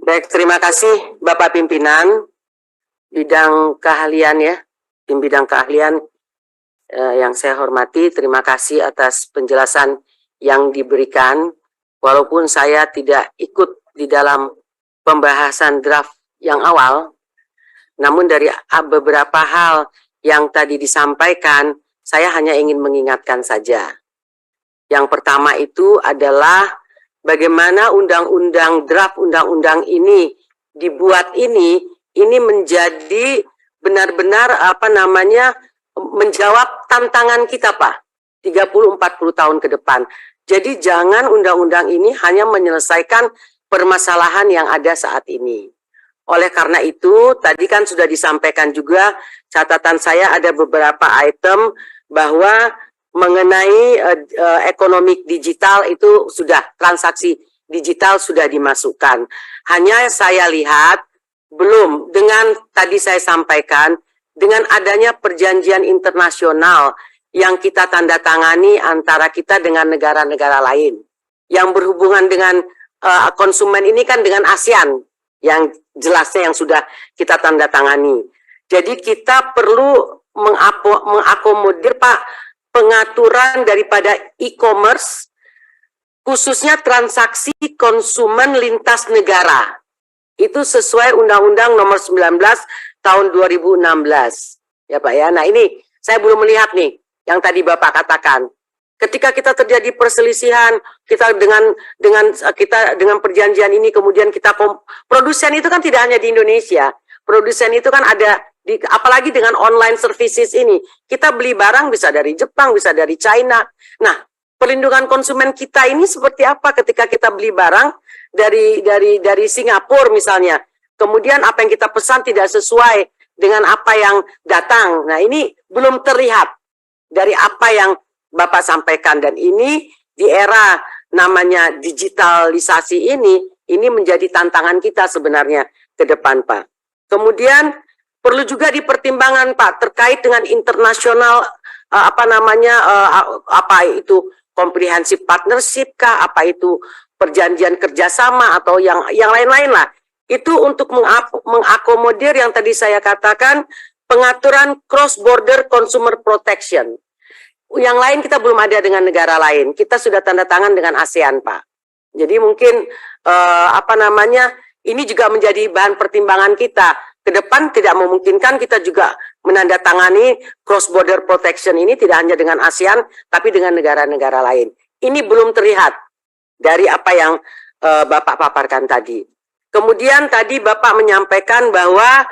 Baik, terima kasih Bapak Pimpinan bidang keahlian ya, tim bidang keahlian yang saya hormati. Terima kasih atas penjelasan yang diberikan. Walaupun saya tidak ikut di dalam pembahasan draft yang awal, namun dari beberapa hal yang tadi disampaikan, saya hanya ingin mengingatkan saja. Yang pertama itu adalah bagaimana undang-undang draft undang-undang ini dibuat ini menjadi benar-benar menjawab tantangan kita Pak 30-40 tahun ke depan. Jadi jangan undang-undang ini hanya menyelesaikan permasalahan yang ada saat ini. Oleh karena itu tadi kan sudah disampaikan juga catatan saya ada beberapa item bahwa mengenai ekonomi digital itu sudah transaksi digital sudah dimasukkan. Hanya saya lihat belum dengan tadi saya sampaikan dengan adanya perjanjian internasional yang kita tanda tangani antara kita dengan negara-negara lain yang berhubungan dengan konsumen ini kan dengan ASEAN yang jelasnya yang sudah kita tanda tangani. Jadi kita perlu mengakomodir Pak pengaturan daripada e-commerce, khususnya transaksi konsumen lintas negara. Itu sesuai Undang-Undang Nomor 19 Tahun 2016. Ya Pak ya. Nah ini saya belum melihat nih yang tadi Bapak katakan. Ketika kita terjadi perselisihan, kita dengan perjanjian ini kemudian kita produsen itu kan tidak hanya di Indonesia. Produsen itu kan ada apalagi dengan online services ini, kita beli barang bisa dari Jepang, bisa dari China. Nah, perlindungan konsumen kita ini seperti apa ketika kita beli barang dari Singapura misalnya. Kemudian apa yang kita pesan tidak sesuai dengan apa yang datang. Nah, ini belum terlihat dari apa yang Bapak sampaikan dan ini di era namanya digitalisasi ini menjadi tantangan kita sebenarnya ke depan, Pak. Kemudian perlu juga dipertimbangkan Pak terkait dengan internasional apa itu comprehensive partnership kah, apa itu perjanjian kerjasama atau yang lain-lain lah. Itu untuk mengakomodir yang tadi saya katakan pengaturan cross border consumer protection. Yang lain kita belum ada dengan negara lain. Kita sudah tanda tangan dengan ASEAN Pak. Jadi mungkin ini juga menjadi bahan pertimbangan kita. Ke depan tidak memungkinkan kita juga menandatangani cross border protection ini tidak hanya dengan ASEAN tapi dengan negara-negara lain. Ini belum terlihat dari apa yang Bapak paparkan tadi. Kemudian tadi Bapak menyampaikan bahwa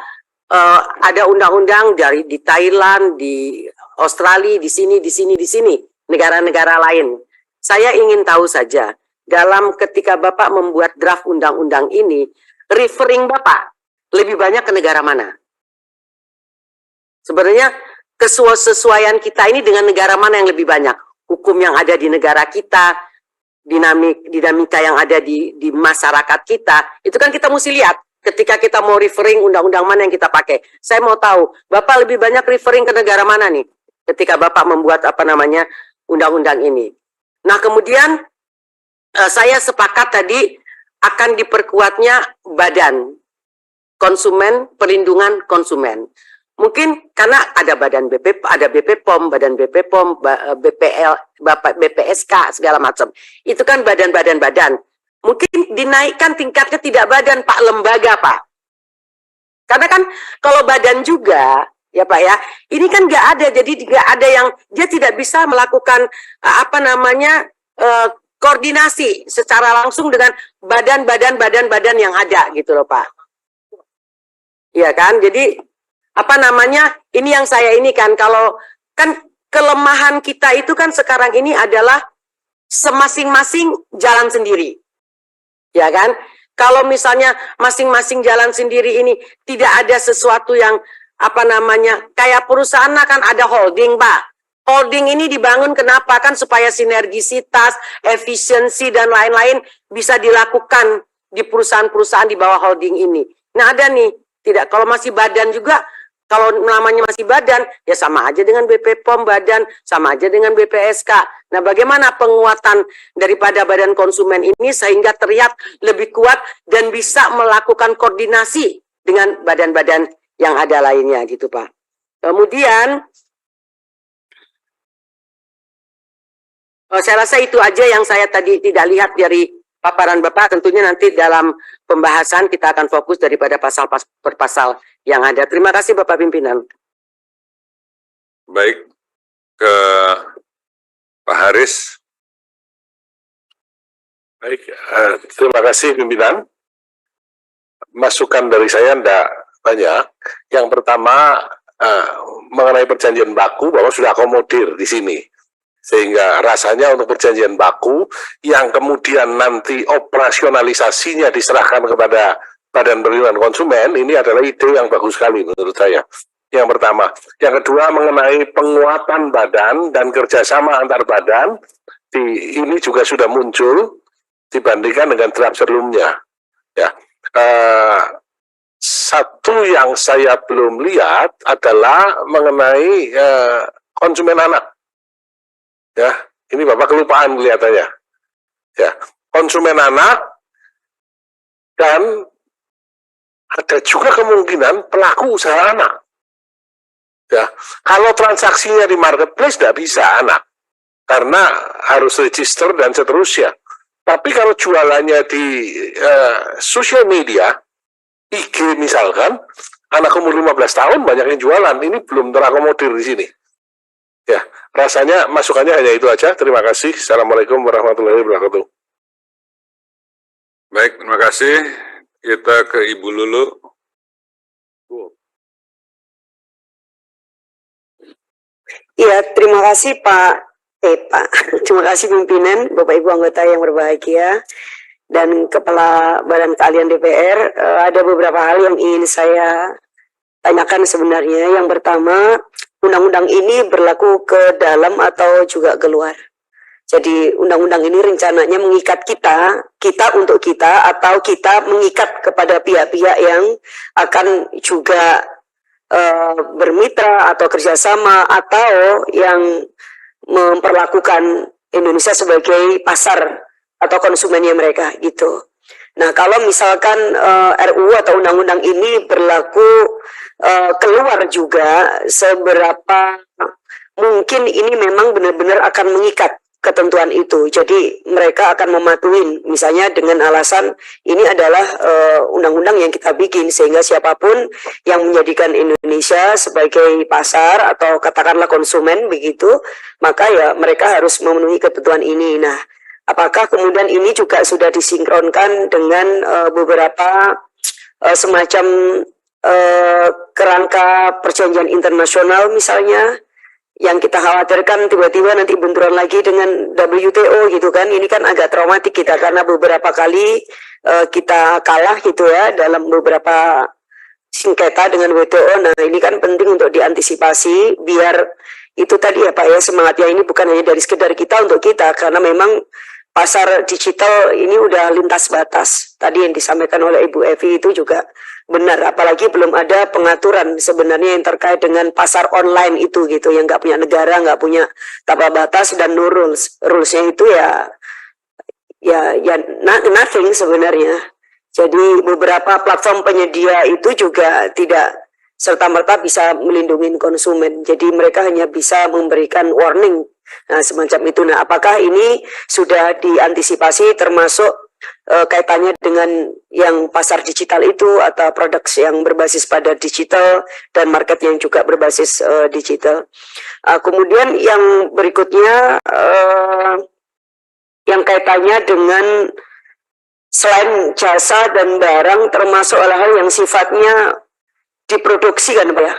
ada undang-undang di Thailand, di Australia, di sini, negara-negara lain. Saya ingin tahu saja, dalam ketika Bapak membuat draft undang-undang ini, referring Bapak lebih banyak ke negara mana? Sebenarnya kesesuaian kita ini dengan negara mana yang lebih banyak? Hukum yang ada di negara kita, dinamika yang ada di masyarakat kita, itu kan kita mesti lihat ketika kita mau referring undang-undang mana yang kita pakai. Saya mau tahu, Bapak lebih banyak referring ke negara mana nih ketika Bapak membuat undang-undang ini. Nah, kemudian saya sepakat tadi akan diperkuatnya badan konsumen, perlindungan konsumen. Mungkin karena ada badan ada BPOM, badan BPOM, BPL, BPSK, segala macam. Itu kan badan-badan. Mungkin dinaikkan tingkatnya tidak badan, Pak, lembaga, Pak. Karena kan kalau badan juga, ya Pak ya, ini kan nggak ada, jadi nggak ada yang, dia tidak bisa melakukan koordinasi secara langsung dengan badan yang ada gitu loh Pak. Iya kan, jadi ini yang saya ini kan, kalau kan kelemahan kita itu kan sekarang ini adalah semasing-masing jalan sendiri. Ya kan? Kalau misalnya masing-masing jalan sendiri ini tidak ada sesuatu yang kayak perusahaan kan ada holding, Pak. Holding ini dibangun kenapa? Kan supaya sinergisitas, efisiensi dan lain-lain bisa dilakukan di perusahaan-perusahaan di bawah holding ini. Nah, ada nih, tidak, kalau masih badan juga, kalau namanya masih badan, ya sama aja dengan BPOM badan, sama aja dengan BPSK. Nah, bagaimana penguatan daripada badan konsumen ini sehingga terlihat lebih kuat dan bisa melakukan koordinasi dengan badan-badan yang ada lainnya gitu Pak. Kemudian, saya rasa itu aja yang saya tadi tidak lihat dari paparan Bapak. Tentunya nanti dalam pembahasan kita akan fokus daripada pasal per pasal yang ada. Terima kasih Bapak Pimpinan. Baik, ke Pak Haris. Baik, terima kasih pimpinan. Masukan dari saya tidak banyak. Yang pertama mengenai perjanjian baku bahwa sudah akomodir di sini. Sehingga rasanya untuk perjanjian baku yang kemudian nanti operasionalisasinya diserahkan kepada Badan Perlindungan Konsumen, ini adalah ide yang bagus sekali menurut saya. Yang pertama. Yang kedua mengenai penguatan badan dan kerjasama antar badan, ini juga sudah muncul dibandingkan dengan draft sebelumnya. Ya. Satu yang saya belum lihat adalah mengenai konsumen anak. Ya, ini Bapak kelupaan kelihatannya. Ya, konsumen anak dan ada juga kemungkinan pelaku usaha anak. Ya, kalau transaksinya di marketplace tidak bisa anak, karena harus register dan seterusnya. Tapi kalau jualannya di sosial media, IG misalkan, anak umur 15 tahun banyak yang jualan, ini belum terakomodir di sini. Ya, rasanya masukannya hanya itu aja. Terima kasih. Assalamualaikum warahmatullahi wabarakatuh. Baik, terima kasih. Kita ke Ibu Lulu. Iya, terima kasih Pak. Terima kasih pimpinan, Bapak Ibu anggota yang berbahagia, dan Kepala Badan Keahlian DPR. Ada beberapa hal yang ingin saya tanyakan sebenarnya. Yang pertama, undang-undang ini berlaku ke dalam atau juga keluar? Jadi undang-undang ini rencananya mengikat kita untuk kita, atau kita mengikat kepada pihak-pihak yang akan juga bermitra atau kerjasama, atau yang memperlakukan Indonesia sebagai pasar atau konsumennya mereka gitu. Nah, kalau misalkan RUU atau undang-undang ini berlaku keluar juga, seberapa mungkin ini memang benar-benar akan mengikat ketentuan itu. Jadi mereka akan mematuhi, misalnya dengan alasan ini adalah undang-undang yang kita bikin, sehingga siapapun yang menjadikan Indonesia sebagai pasar atau katakanlah konsumen begitu, maka ya mereka harus memenuhi ketentuan ini. Nah, apakah kemudian ini juga sudah disinkronkan dengan beberapa semacam kerangka perjanjian internasional misalnya, yang kita khawatirkan tiba-tiba nanti benturan lagi dengan WTO gitu kan. Ini kan agak traumatik kita, karena beberapa kali kita kalah gitu ya dalam beberapa sengketa dengan WTO. Nah, ini kan penting untuk diantisipasi biar itu tadi ya Pak ya, semangatnya ini bukan hanya dari sekedar kita untuk kita, karena memang pasar digital ini udah lintas batas. Tadi yang disampaikan oleh Ibu Evi itu juga benar, apalagi belum ada pengaturan sebenarnya yang terkait dengan pasar online itu gitu, yang nggak punya negara, nggak punya tata batas dan no rules. Rulesnya itu ya nothing sebenarnya. Jadi beberapa platform penyedia itu juga tidak serta-merta bisa melindungi konsumen. Jadi mereka hanya bisa memberikan warning, nah, semacam itu. Nah, apakah ini sudah diantisipasi termasuk kaitannya dengan yang pasar digital itu atau produk yang berbasis pada digital dan market yang juga berbasis digital. Kemudian yang berikutnya yang kaitannya dengan selain jasa dan barang termasuk hal-hal yang sifatnya diproduksi kan Pak ya.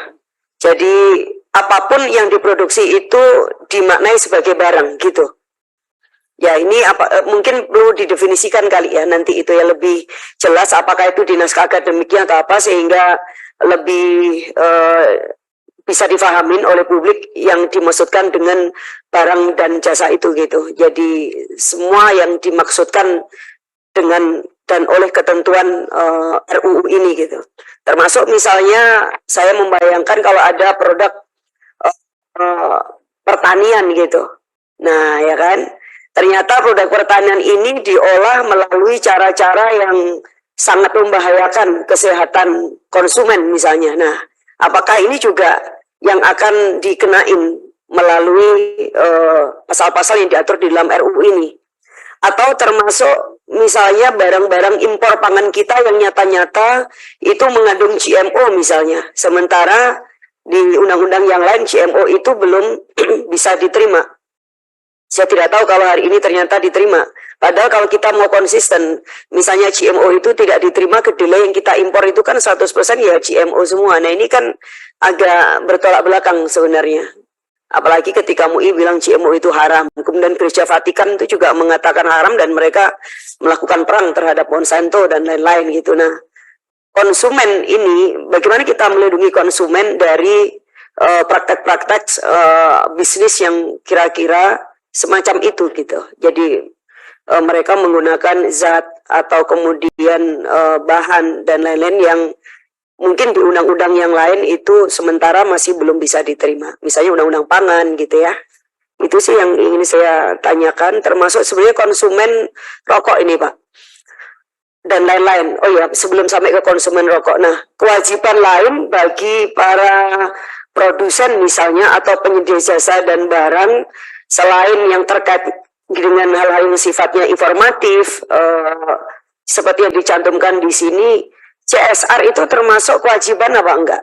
Jadi apapun yang diproduksi itu dimaknai sebagai barang gitu. Ya, ini mungkin perlu didefinisikan kali ya, nanti itu ya lebih jelas apakah itu di naskah akademiknya atau apa, sehingga lebih bisa difahamin oleh publik yang dimaksudkan dengan barang dan jasa itu gitu. Jadi semua yang dimaksudkan dengan dan oleh ketentuan RUU ini gitu. Termasuk misalnya saya membayangkan kalau ada produk pertanian gitu. Nah, ya kan? Ternyata produk pertanian ini diolah melalui cara-cara yang sangat membahayakan kesehatan konsumen misalnya. Nah, apakah ini juga yang akan dikenain melalui pasal-pasal yang diatur di dalam RUU ini? Atau termasuk misalnya barang-barang impor pangan kita yang nyata-nyata itu mengandung GMO misalnya. Sementara di undang-undang yang lain GMO itu belum bisa diterima. Saya tidak tahu kalau hari ini ternyata diterima. Padahal kalau kita mau konsisten, misalnya GMO itu tidak diterima, kedelai yang kita impor itu kan 100% ya GMO semua. Nah, ini kan agak bertolak belakang sebenarnya. Apalagi ketika MUI bilang GMO itu haram. Kemudian Gereja Vatikan itu juga mengatakan haram dan mereka melakukan perang terhadap Monsanto dan lain-lain gitu. Nah, konsumen ini, bagaimana kita melindungi konsumen dari praktek-praktek bisnis yang kira-kira semacam itu gitu. Jadi mereka menggunakan zat atau kemudian bahan dan lain-lain yang mungkin di undang-undang yang lain itu sementara masih belum bisa diterima. Misalnya undang-undang pangan gitu ya. Itu sih yang ingin saya tanyakan, termasuk sebenarnya konsumen rokok ini Pak. Dan lain-lain. Oh ya, sebelum sampai ke konsumen rokok. Nah, kewajiban lain bagi para produsen misalnya atau penyedia jasa dan barang selain yang terkait dengan hal-hal yang sifatnya informatif, seperti yang dicantumkan di sini, CSR itu termasuk kewajiban apa enggak?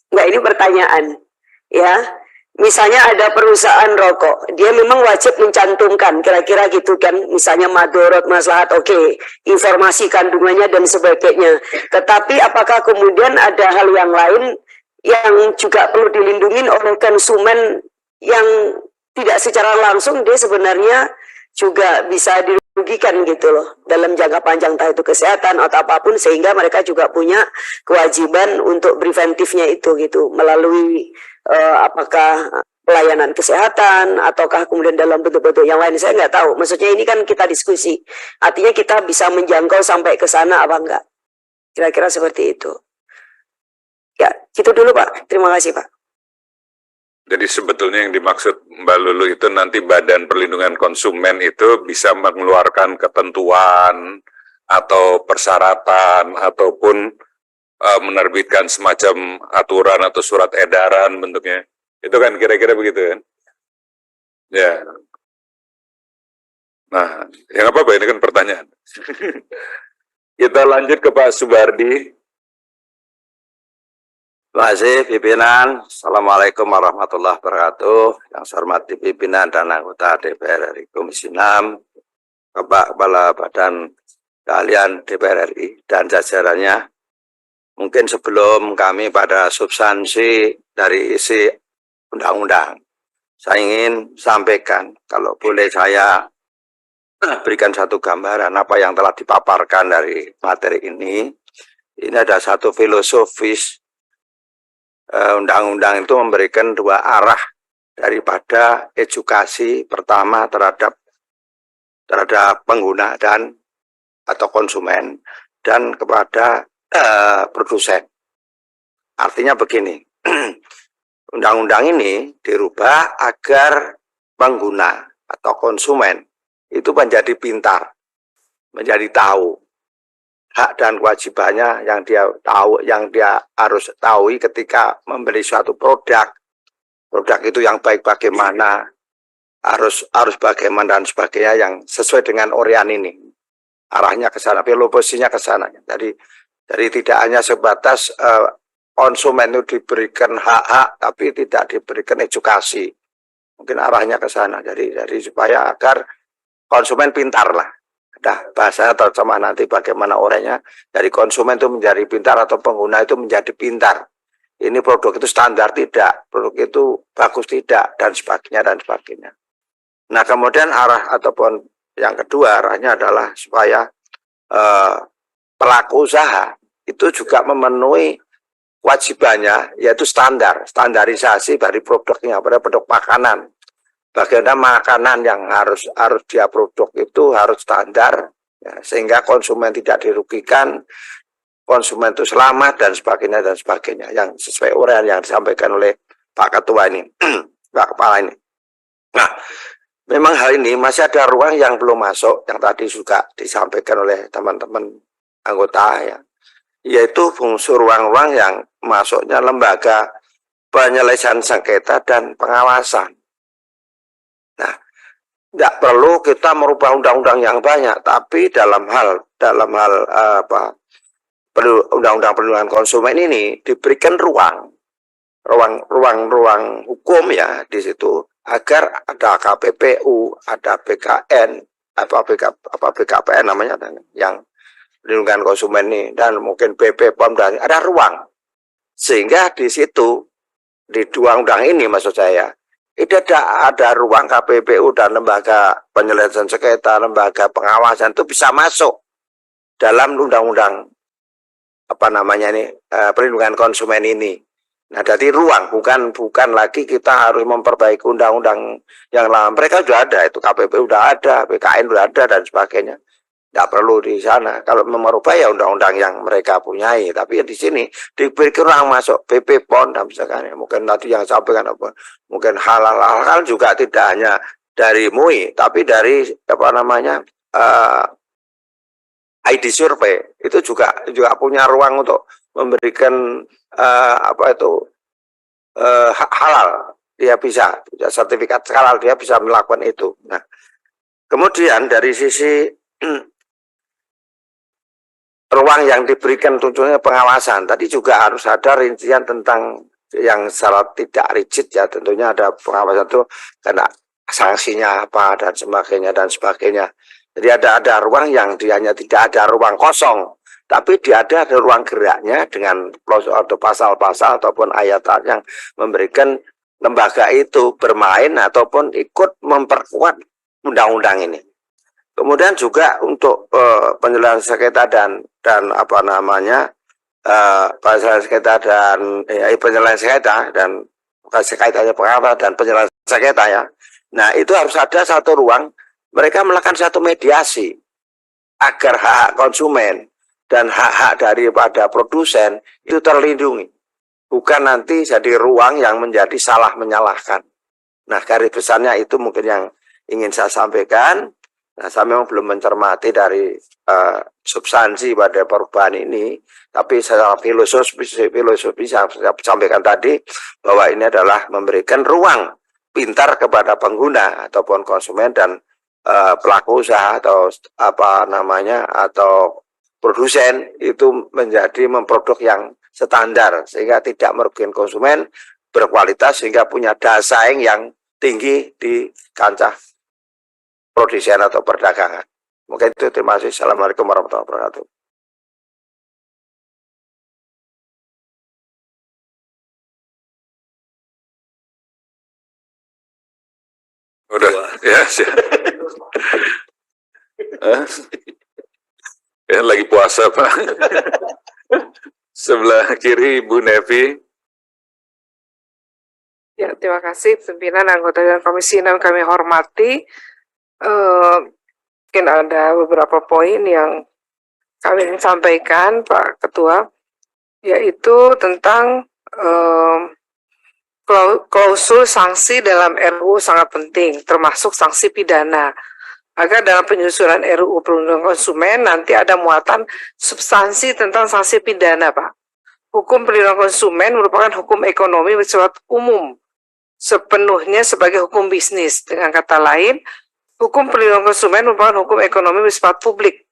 Enggak, ini pertanyaan. Ya, misalnya ada perusahaan rokok, dia memang wajib mencantumkan, kira-kira gitu kan, misalnya madorot, maslahat, oke, informasi kandungannya dan sebagainya. Tetapi apakah kemudian ada hal yang lain yang juga perlu dilindungi oleh konsumen yang tidak secara langsung dia sebenarnya juga bisa dirugikan gitu loh dalam jangka panjang, entah itu kesehatan atau apapun, sehingga mereka juga punya kewajiban untuk preventifnya itu gitu melalui apakah pelayanan kesehatan ataukah kemudian dalam bentuk-bentuk yang lain, saya nggak tahu. Maksudnya ini kan kita diskusi, artinya kita bisa menjangkau sampai ke sana apa enggak, kira-kira seperti itu. Ya, gitu dulu Pak. Terima kasih Pak. Jadi sebetulnya yang dimaksud Mbak Lulu itu nanti Badan Perlindungan Konsumen itu bisa mengeluarkan ketentuan atau persyaratan ataupun menerbitkan semacam aturan atau surat edaran bentuknya Itu kan kira-kira begitu kan? Ya. Nah, yang apa-apa ini kan pertanyaan. Kita lanjut ke Pak Subardi. Terima kasih pimpinan. Assalamualaikum warahmatullahi wabarakatuh. Yang saya hormati pimpinan dan anggota DPR RI Komisi 6, Bapak Kepala Badan Keahlian DPR RI dan jajarannya. Mungkin sebelum kami pada substansi dari isi undang-undang, saya ingin sampaikan, kalau boleh saya berikan satu gambaran apa yang telah dipaparkan dari materi ini. Ini ada satu filosofis. Undang-undang itu memberikan dua arah daripada edukasi, pertama terhadap pengguna dan atau konsumen, dan kepada produsen. Artinya begini, undang-undang ini dirubah agar pengguna atau konsumen itu menjadi pintar, menjadi tahu hak dan kewajibannya yang dia tahu, yang dia harus tahu ketika membeli suatu produk itu yang baik bagaimana, harus bagaimana dan sebagainya, yang sesuai dengan Orian ini, arahnya ke sana, filosofinya ke sana. Jadi tidak hanya sebatas konsumen itu diberikan hak-hak tapi tidak diberikan edukasi, mungkin arahnya ke sana. Jadi supaya agar konsumen pintar lah. Nah, bahasanya terjemah nanti bagaimana orangnya, dari konsumen itu menjadi pintar atau pengguna itu menjadi pintar. Ini produk itu standar tidak, produk itu bagus tidak, dan sebagainya. Nah, kemudian arah ataupun yang kedua arahnya adalah supaya pelaku usaha itu juga memenuhi kewajibannya, yaitu standarisasi dari produknya, pada produk makanan. Bagaimana makanan yang harus dia produk itu harus standar, ya, sehingga konsumen tidak dirugikan, konsumen itu selamat dan sebagainya yang sesuai uraian yang disampaikan oleh Pak Ketua ini, Pak Kepala ini. Nah, memang hal ini masih ada ruang yang belum masuk, yang tadi juga disampaikan oleh teman-teman anggota, ya, yaitu fungsi ruang-ruang yang masuknya lembaga penyelesaian sengketa dan pengawasan. Nah, tidak perlu kita merubah undang-undang yang banyak, tapi dalam hal undang-undang perlindungan konsumen ini diberikan ruang hukum, ya, di situ, agar ada KPPU, ada BKN, BKPN namanya, yang perlindungan konsumen ini, dan mungkin BPOM, dan ada ruang, sehingga di situ di dua undang ini maksud saya itu ada ruang KPPU dan lembaga penyelesaian sengketa, lembaga pengawasan itu bisa masuk dalam undang-undang perlindungan konsumen ini. Nah, jadi ruang, bukan lagi kita harus memperbaiki undang-undang yang lama. Mereka sudah ada, itu KPPU sudah ada, BKN sudah ada dan sebagainya. Tidak perlu di sana. Kalau merubah ya undang-undang yang mereka punyai, tapi di sini diberikan ruang masuk BPOM dan misalkan, mungkin tadi yang sampaikan mungkin halal juga tidak hanya dari MUI, tapi dari ID survei itu juga punya ruang untuk memberikan halal. Dia bisa sertifikat halal, dia bisa melakukan itu. Nah, kemudian dari sisi ruang yang diberikan tentunya pengawasan, tadi juga harus ada rincian tentang yang secara tidak rigid, ya, tentunya ada pengawasan itu karena sanksinya apa dan sebagainya. Jadi ada ruang yang hanya tidak ada ruang kosong, tapi dia ada ruang geraknya dengan pasal-pasal ataupun ayat yang memberikan lembaga itu bermain ataupun ikut memperkuat undang-undang ini. Kemudian juga untuk penyelesaian sengketa dan penyelesaian sengketa dan kaitannya pengawasan dan penyelesaian sengketa, ya. Nah, itu harus ada satu ruang mereka melakukan satu mediasi agar hak konsumen dan hak-hak daripada produsen itu terlindungi. Bukan nanti jadi ruang yang menjadi salah menyalahkan. Nah, garis besarnya itu mungkin yang ingin saya sampaikan. Nah, saya memang belum mencermati dari substansi pada perubahan ini, tapi secara filosofi saya sampaikan tadi bahwa ini adalah memberikan ruang pintar kepada pengguna ataupun konsumen dan pelaku usaha atau apa namanya atau produsen itu menjadi memproduk yang standar sehingga tidak merugikan konsumen, berkualitas sehingga punya daya saing yang tinggi di kancah produsen atau perdagangan. Mungkin itu, terima kasih. Assalamualaikum warahmatullahi wabarakatuh. Udah, ya, siap. Ya, lagi puasa, Pak. Sebelah kiri, Bu Nevi. Ya, terima kasih pimpinan anggota dan komisi 6 kami hormati. Mungkin ada beberapa poin yang kami ingin sampaikan, Pak Ketua, yaitu tentang klausul sanksi dalam RUU sangat penting, termasuk sanksi pidana. Agar dalam penyusunan RUU Perlindungan Konsumen nanti ada muatan substansi tentang sanksi pidana, Pak. Hukum perlindungan konsumen merupakan hukum ekonomi bersifat umum, sepenuhnya sebagai hukum bisnis. Dengan kata lain, hukum perlindungan konsumen merupakan hukum ekonomi bersifat publik.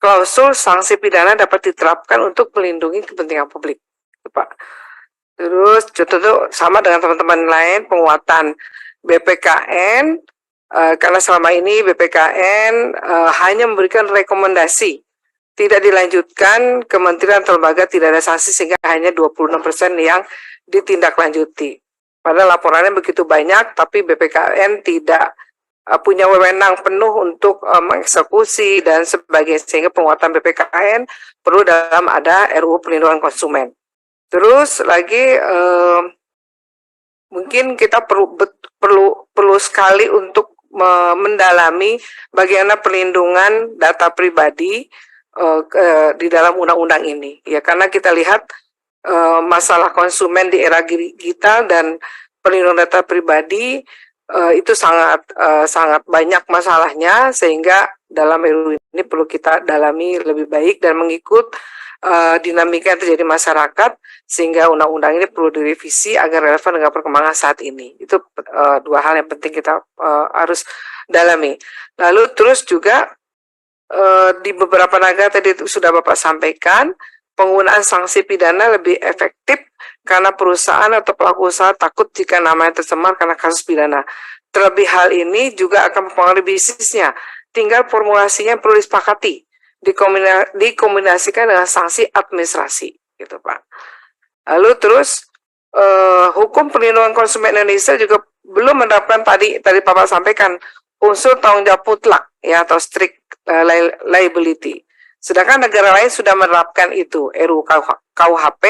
Klausul sanksi pidana dapat diterapkan untuk melindungi kepentingan publik, Pak. Terus contoh sama dengan teman-teman lain, penguatan BPKN, karena selama ini BPKN hanya memberikan rekomendasi, tidak dilanjutkan, kementerian atau lembaga tidak ada sanksi sehingga hanya 26% yang ditindaklanjuti. Padahal laporannya begitu banyak, tapi BPKN tidak punya wewenang penuh untuk mengeksekusi dan sebagainya, sehingga penguatan BPKN perlu dalam ada RUU Perlindungan Konsumen. Terus lagi mungkin kita perlu sekali untuk mendalami bagaimana perlindungan data pribadi di dalam undang-undang ini. Ya, karena kita lihat masalah konsumen di era digital dan perlindungan data pribadi itu sangat banyak masalahnya, sehingga dalam RUU ini perlu kita dalami lebih baik dan mengikut dinamika yang terjadi masyarakat, sehingga undang-undang ini perlu direvisi agar relevan dengan perkembangan saat ini. Itu dua hal yang penting kita harus dalami. Lalu terus juga di beberapa negara tadi sudah Bapak sampaikan, penggunaan sanksi pidana lebih efektif karena perusahaan atau pelaku usaha takut jika namanya tercemar karena kasus pidana. Terlebih hal ini juga akan mempengaruhi bisnisnya. Tinggal formulasinya perlu disepakati, dikombinasikan dengan sanksi administrasi, gitu Pak. Lalu terus hukum perlindungan konsumen Indonesia juga belum menerapkan tadi Bapak sampaikan unsur tanggung jawab mutlak ya atau strict liability. Sedangkan negara lain sudah menerapkan itu. RUU KUHP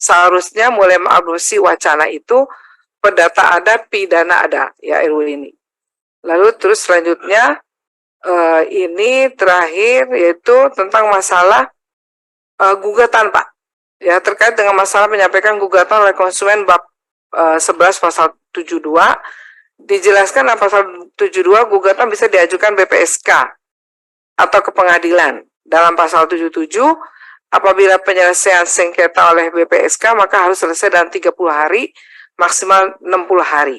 seharusnya mulai mengadopsi wacana itu, perdata ada, pidana ada, ya RUU ini. Lalu terus selanjutnya ini terakhir yaitu tentang masalah gugatan, Pak. Ya, terkait dengan masalah menyampaikan gugatan oleh konsumen bab 11 pasal 72, dijelaskan dalam pasal 72 gugatan bisa diajukan BPSK atau ke pengadilan. Dalam pasal 77, apabila penyelesaian sengketa oleh BPSK maka harus selesai dalam 30 hari, maksimal 60 hari.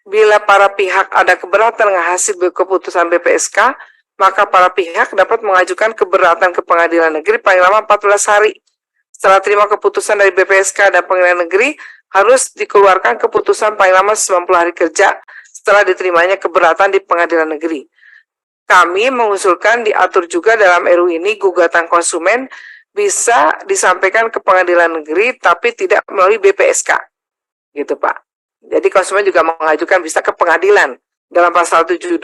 Bila para pihak ada keberatan dengan hasil keputusan BPSK, maka para pihak dapat mengajukan keberatan ke pengadilan negeri paling lama 14 hari. Setelah terima keputusan dari BPSK dan pengadilan negeri, harus dikeluarkan keputusan paling lama 90 hari kerja setelah diterimanya keberatan di pengadilan negeri. Kami mengusulkan diatur juga dalam RUU ini gugatan konsumen bisa disampaikan ke pengadilan negeri tapi tidak melalui BPSK. Gitu Pak. Jadi konsumen juga mengajukan bisa ke pengadilan. Dalam pasal 72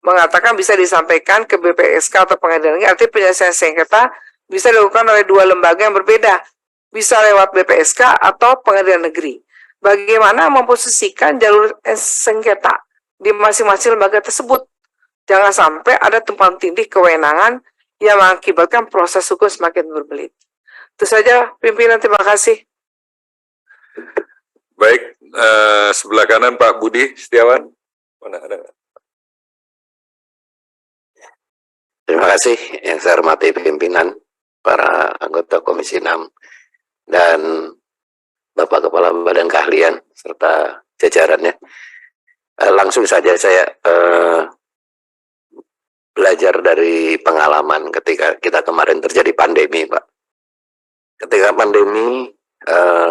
mengatakan bisa disampaikan ke BPSK atau pengadilan negeri, artinya penyelesaian sengketa bisa dilakukan oleh dua lembaga yang berbeda. Bisa lewat BPSK atau pengadilan negeri. Bagaimana memposisikan jalur sengketa di masing-masing lembaga tersebut? Jangan sampai ada tumpang tindih kewenangan yang mengakibatkan proses hukum semakin berbelit. Itu saja pimpinan, terima kasih. Baik, sebelah kanan Pak Budi Setiawan. Mana ada? Terima kasih yang saya hormati pimpinan, para anggota Komisi 6, dan Bapak Kepala Badan Keahlian, serta jajarannya. Langsung saja saya belajar dari pengalaman ketika kita kemarin terjadi pandemi, Pak. Ketika pandemi,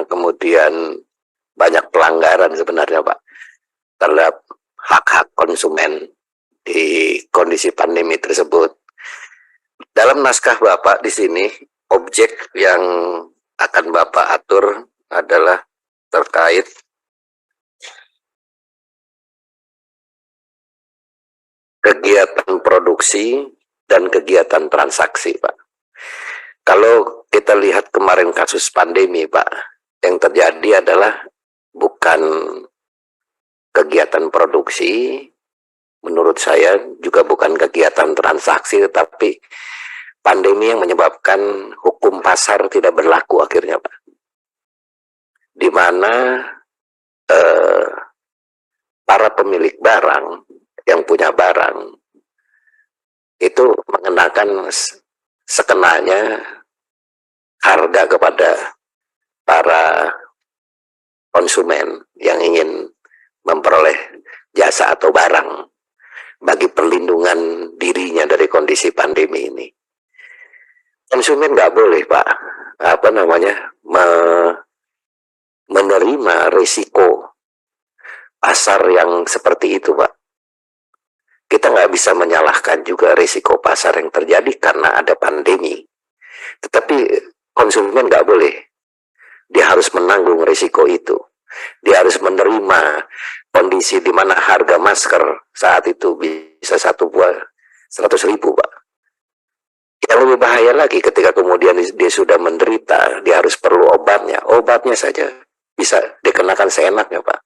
kemudian banyak pelanggaran sebenarnya, Pak, terhadap hak-hak konsumen di kondisi pandemi tersebut. Dalam naskah Bapak di sini, objek yang akan Bapak atur adalah terkait kegiatan produksi dan kegiatan transaksi, Pak. Kalau kita lihat kemarin kasus pandemi, Pak, yang terjadi adalah bukan kegiatan produksi, menurut saya juga bukan kegiatan transaksi, tetapi pandemi yang menyebabkan hukum pasar tidak berlaku akhirnya, Pak. Di mana para pemilik barang yang punya barang itu mengenakan sekenanya harga kepada para konsumen yang ingin memperoleh jasa atau barang bagi perlindungan dirinya dari kondisi pandemi ini. Konsumen nggak boleh, Pak, menerima risiko pasar yang seperti itu, Pak. Kita nggak bisa menyalahkan juga risiko pasar yang terjadi karena ada pandemi. Tetapi konsumen nggak boleh. Dia harus menanggung risiko itu. Dia harus menerima kondisi di mana harga masker saat itu bisa satu buah 100.000, Pak. Yang lebih bahaya lagi ketika kemudian dia sudah menderita, dia harus perlu obatnya. Obatnya saja bisa dikenakan seenaknya, Pak.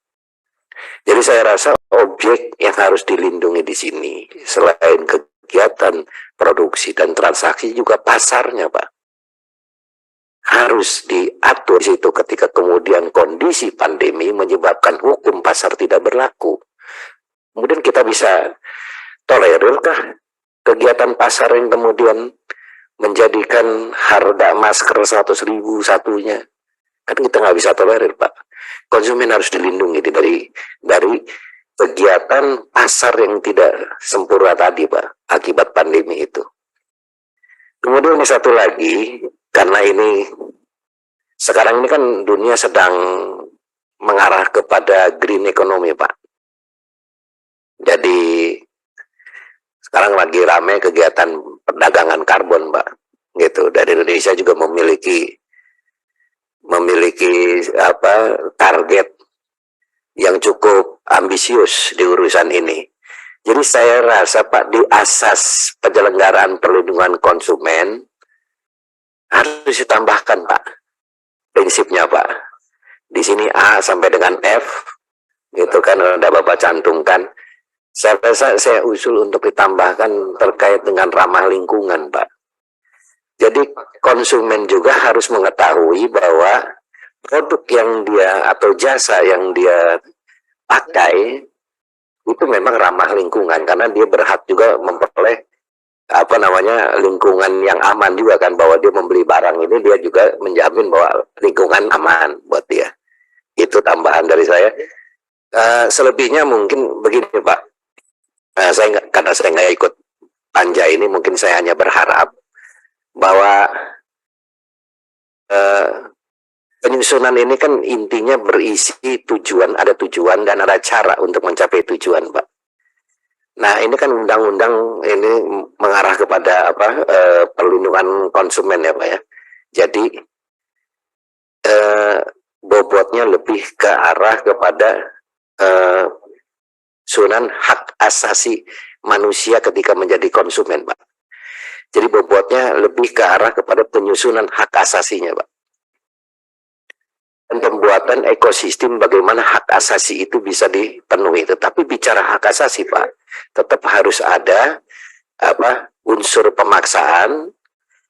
Jadi saya rasa objek yang harus dilindungi di sini selain kegiatan produksi dan transaksi juga pasarnya, Pak. Harus diatur di situ ketika kemudian kondisi pandemi menyebabkan hukum pasar tidak berlaku. Kemudian kita bisa tolerirkah kegiatan pasar yang kemudian menjadikan harga masker 100.000 satunya? Kan kita nggak bisa tolerir, Pak. Konsumen harus dilindungi dari kegiatan pasar yang tidak sempurna tadi, Pak, akibat pandemi itu. Kemudian ini satu lagi, karena ini sekarang ini kan dunia sedang mengarah kepada green economy, Pak. Jadi sekarang lagi ramai kegiatan perdagangan karbon, Pak. Gitu. Dan Indonesia juga memiliki target yang cukup ambisius di urusan ini. Jadi saya rasa, Pak, di asas penyelenggaraan perlindungan konsumen harus ditambahkan, Pak, prinsipnya, Pak. Di sini A sampai dengan F, gitu kan, ada Bapak cantumkan. Saya rasa saya usul untuk ditambahkan terkait dengan ramah lingkungan, Pak. Jadi konsumen juga harus mengetahui bahwa produk yang dia atau jasa yang dia pakai itu memang ramah lingkungan, karena dia berhak juga memperoleh lingkungan yang aman juga kan, bahwa dia membeli barang ini dia juga menjamin bahwa lingkungan aman buat dia. Itu tambahan dari saya. Selebihnya mungkin begini, Pak. Karena saya nggak ikut panja ini, mungkin saya hanya berharap bahwa penyusunan ini kan intinya berisi tujuan, ada tujuan dan ada cara untuk mencapai tujuan, Pak. Nah, ini kan undang-undang ini mengarah kepada perlindungan konsumen, ya, Pak, ya. Jadi bobotnya lebih ke arah kepada sunan hak asasi manusia ketika menjadi konsumen, Pak. Jadi bobotnya lebih ke arah kepada penyusunan hak asasinya, Pak. Dan pembuatan ekosistem bagaimana hak asasi itu bisa dipenuhi. Tetapi bicara hak asasi, Pak, tetap harus ada unsur pemaksaan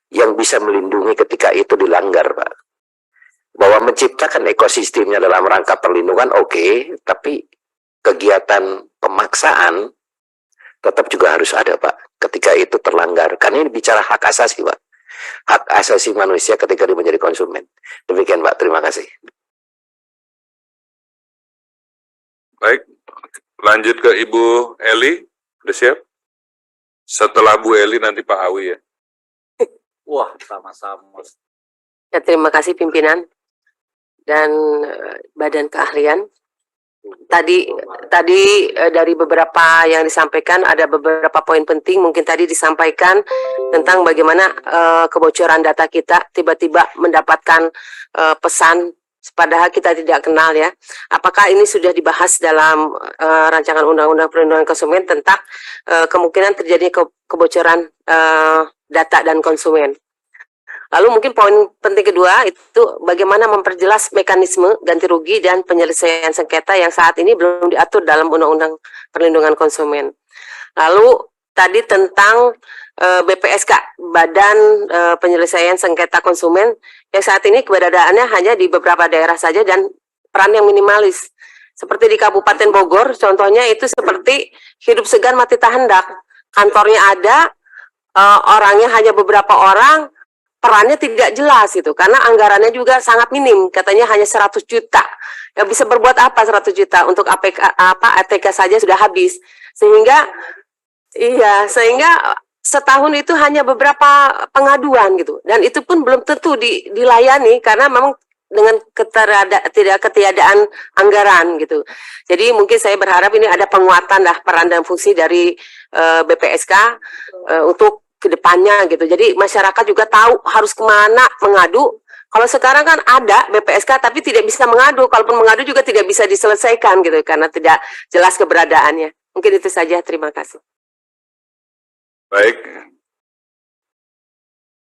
yang bisa melindungi ketika itu dilanggar, Pak. Bahwa menciptakan ekosistemnya dalam rangka perlindungan, oke, tapi kegiatan pemaksaan tetap juga harus ada, Pak, ketika itu terlanggar. Karena ini bicara hak asasi, Pak. Hak asasi manusia ketika dia menjadi konsumen. Demikian, Pak. Terima kasih. Baik, lanjut ke Ibu Eli. Udah siap? Setelah Bu Eli nanti Pak Awi ya. Wah, sama-sama. Ya, terima kasih pimpinan dan badan keahlian. Tadi dari beberapa yang disampaikan ada beberapa poin penting mungkin tadi disampaikan tentang bagaimana kebocoran data kita tiba-tiba mendapatkan pesan padahal kita tidak kenal ya. Apakah ini sudah dibahas dalam rancangan undang-undang perlindungan konsumen tentang kemungkinan terjadinya kebocoran data dan konsumen. Lalu mungkin poin penting kedua itu bagaimana memperjelas mekanisme ganti rugi dan penyelesaian sengketa yang saat ini belum diatur dalam Undang-Undang Perlindungan Konsumen. Lalu tadi tentang BPSK, Badan Penyelesaian Sengketa Konsumen, yang saat ini keberadaannya hanya di beberapa daerah saja dan peran yang minimalis. Seperti di Kabupaten Bogor, contohnya itu seperti hidup segan mati tak hendak. Kantornya ada, orangnya hanya beberapa orang, perannya tidak jelas itu karena anggarannya juga sangat minim, katanya hanya 100 juta. Ya bisa berbuat apa 100 juta untuk ATK saja sudah habis. Sehingga setahun itu hanya beberapa pengaduan gitu. Dan itu pun belum tentu dilayani karena memang dengan ketiadaan anggaran gitu. Jadi mungkin saya berharap ini ada penguatan lah peran dan fungsi dari BPSK untuk kedepannya gitu. Jadi masyarakat juga tahu harus kemana mengadu. Kalau sekarang kan ada BPSK tapi tidak bisa mengadu. Kalaupun mengadu juga tidak bisa diselesaikan gitu karena tidak jelas keberadaannya. Mungkin itu saja. Terima kasih. Baik,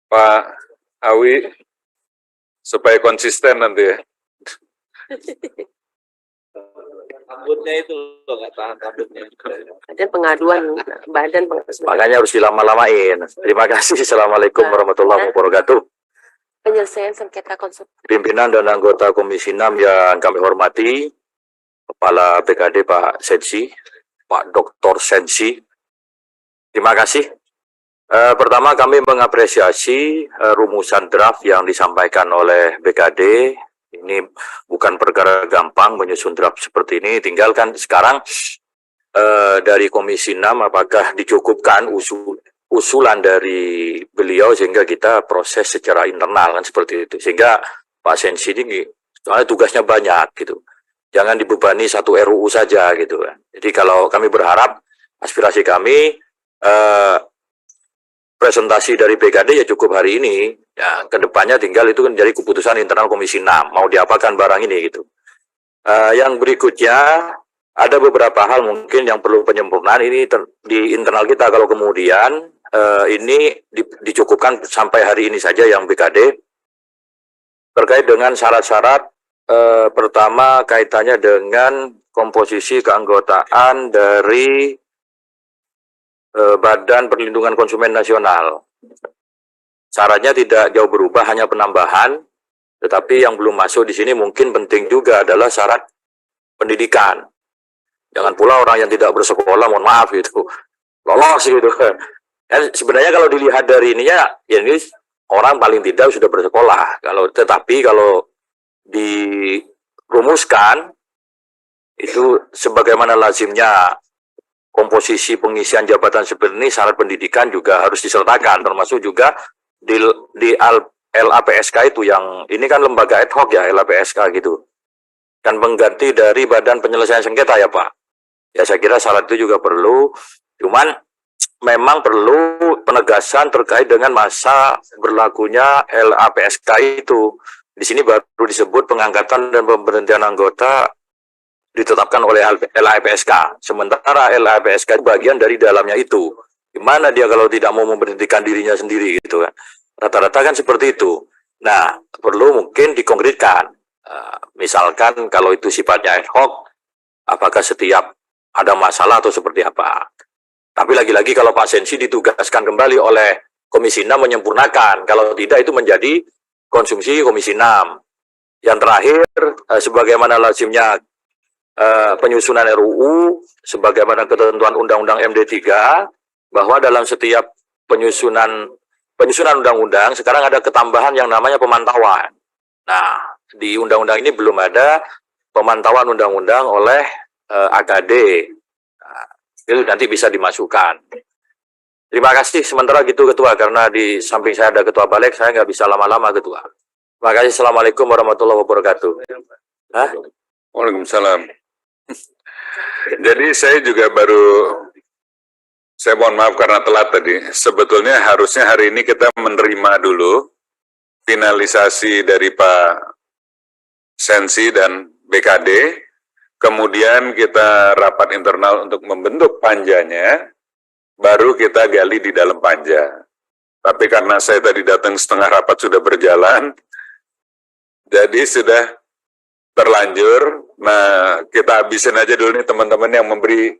Pak Awi, supaya konsisten nanti ya. Rambutnya itu loh, nggak tahan rambutnya. Dan pengaduan badan Makanya harus dilama-lamain. Terima kasih. Assalamualaikum warahmatullahi wabarakatuh. penyelesaian sengketa konsumen. Pimpinan dan anggota Komisi 6 yang kami hormati, Kepala BKD Pak Sensi, Pak Dr. Sensi. Terima kasih. Pertama kami mengapresiasi rumusan draft yang disampaikan oleh BKD. Ini bukan perkara gampang menyusun draft seperti ini. Tinggalkan sekarang dari Komisi 6 apakah dicukupkan usulan dari beliau sehingga kita proses secara internal kan seperti itu. Sehingga Pak Sensi ini soalnya tugasnya banyak gitu. Jangan dibebani satu RUU saja gitu kan. Jadi kalau kami berharap aspirasi kami presentasi dari BKD ya cukup hari ini, ya kedepannya tinggal itu kan jadi keputusan internal Komisi 6 mau diapakan barang ini gitu. Yang berikutnya ada beberapa hal mungkin yang perlu penyempurnaan ini di internal kita. Kalau kemudian ini dicukupkan sampai hari ini saja yang BKD terkait dengan syarat-syarat. Pertama kaitannya dengan komposisi keanggotaan dari Badan Perlindungan Konsumen Nasional. Syaratnya tidak jauh berubah, hanya penambahan. Tetapi yang belum masuk di sini mungkin penting juga adalah syarat pendidikan. Jangan pula orang yang tidak bersekolah, mohon maaf gitu, lolos gitu. Sebenarnya kalau dilihat dari ininya, ya ini orang paling tidak sudah bersekolah. Tetapi kalau dirumuskan itu sebagaimana lazimnya komposisi pengisian jabatan seperti ini, syarat pendidikan juga harus disertakan, termasuk juga di LAPSK itu yang ini kan lembaga ad hoc ya LAPSK gitu, dan pengganti dari Badan Penyelesaian Sengketa ya Pak. Ya saya kira syarat itu juga perlu, cuman memang perlu penegasan terkait dengan masa berlakunya LAPSK itu. Di sini baru disebut pengangkatan dan pemberhentian anggota ditetapkan oleh LAPSK. Sementara LAPSK bagian dari dalamnya itu. Gimana dia kalau tidak mau memberhentikan dirinya sendiri gitu kan. Rata-rata kan seperti itu. Nah, perlu mungkin dikonkretkan. Misalkan kalau itu sifatnya ad hoc, apakah setiap ada masalah atau seperti apa. Tapi lagi-lagi kalau Pak Sensi ditugaskan kembali oleh Komisi 6 menyempurnakan. Kalau tidak itu menjadi konsumsi Komisi 6. Yang terakhir, sebagaimana lazimnya penyusunan RUU sebagaimana ketentuan Undang-Undang MD3 bahwa dalam setiap penyusunan undang-undang sekarang ada ketambahan yang namanya pemantauan. Nah, di undang-undang ini belum ada pemantauan undang-undang oleh AKD. Nah, itu nanti bisa dimasukkan. Terima kasih. Sementara gitu Ketua, karena di samping saya ada Ketua Balik, saya nggak bisa lama-lama Ketua. Terima kasih. Assalamualaikum warahmatullahi wabarakatuh. Hah? Waalaikumsalam. Jadi saya juga saya mohon maaf karena telat tadi. Sebetulnya harusnya hari ini kita menerima dulu finalisasi dari Pak Sensi dan BKD, kemudian kita rapat internal untuk membentuk panjanya, baru kita gali di dalam panja. Tapi karena saya tadi datang setengah rapat sudah berjalan, jadi sudah terlanjur. Nah, kita habisin aja dulu nih teman-teman yang memberi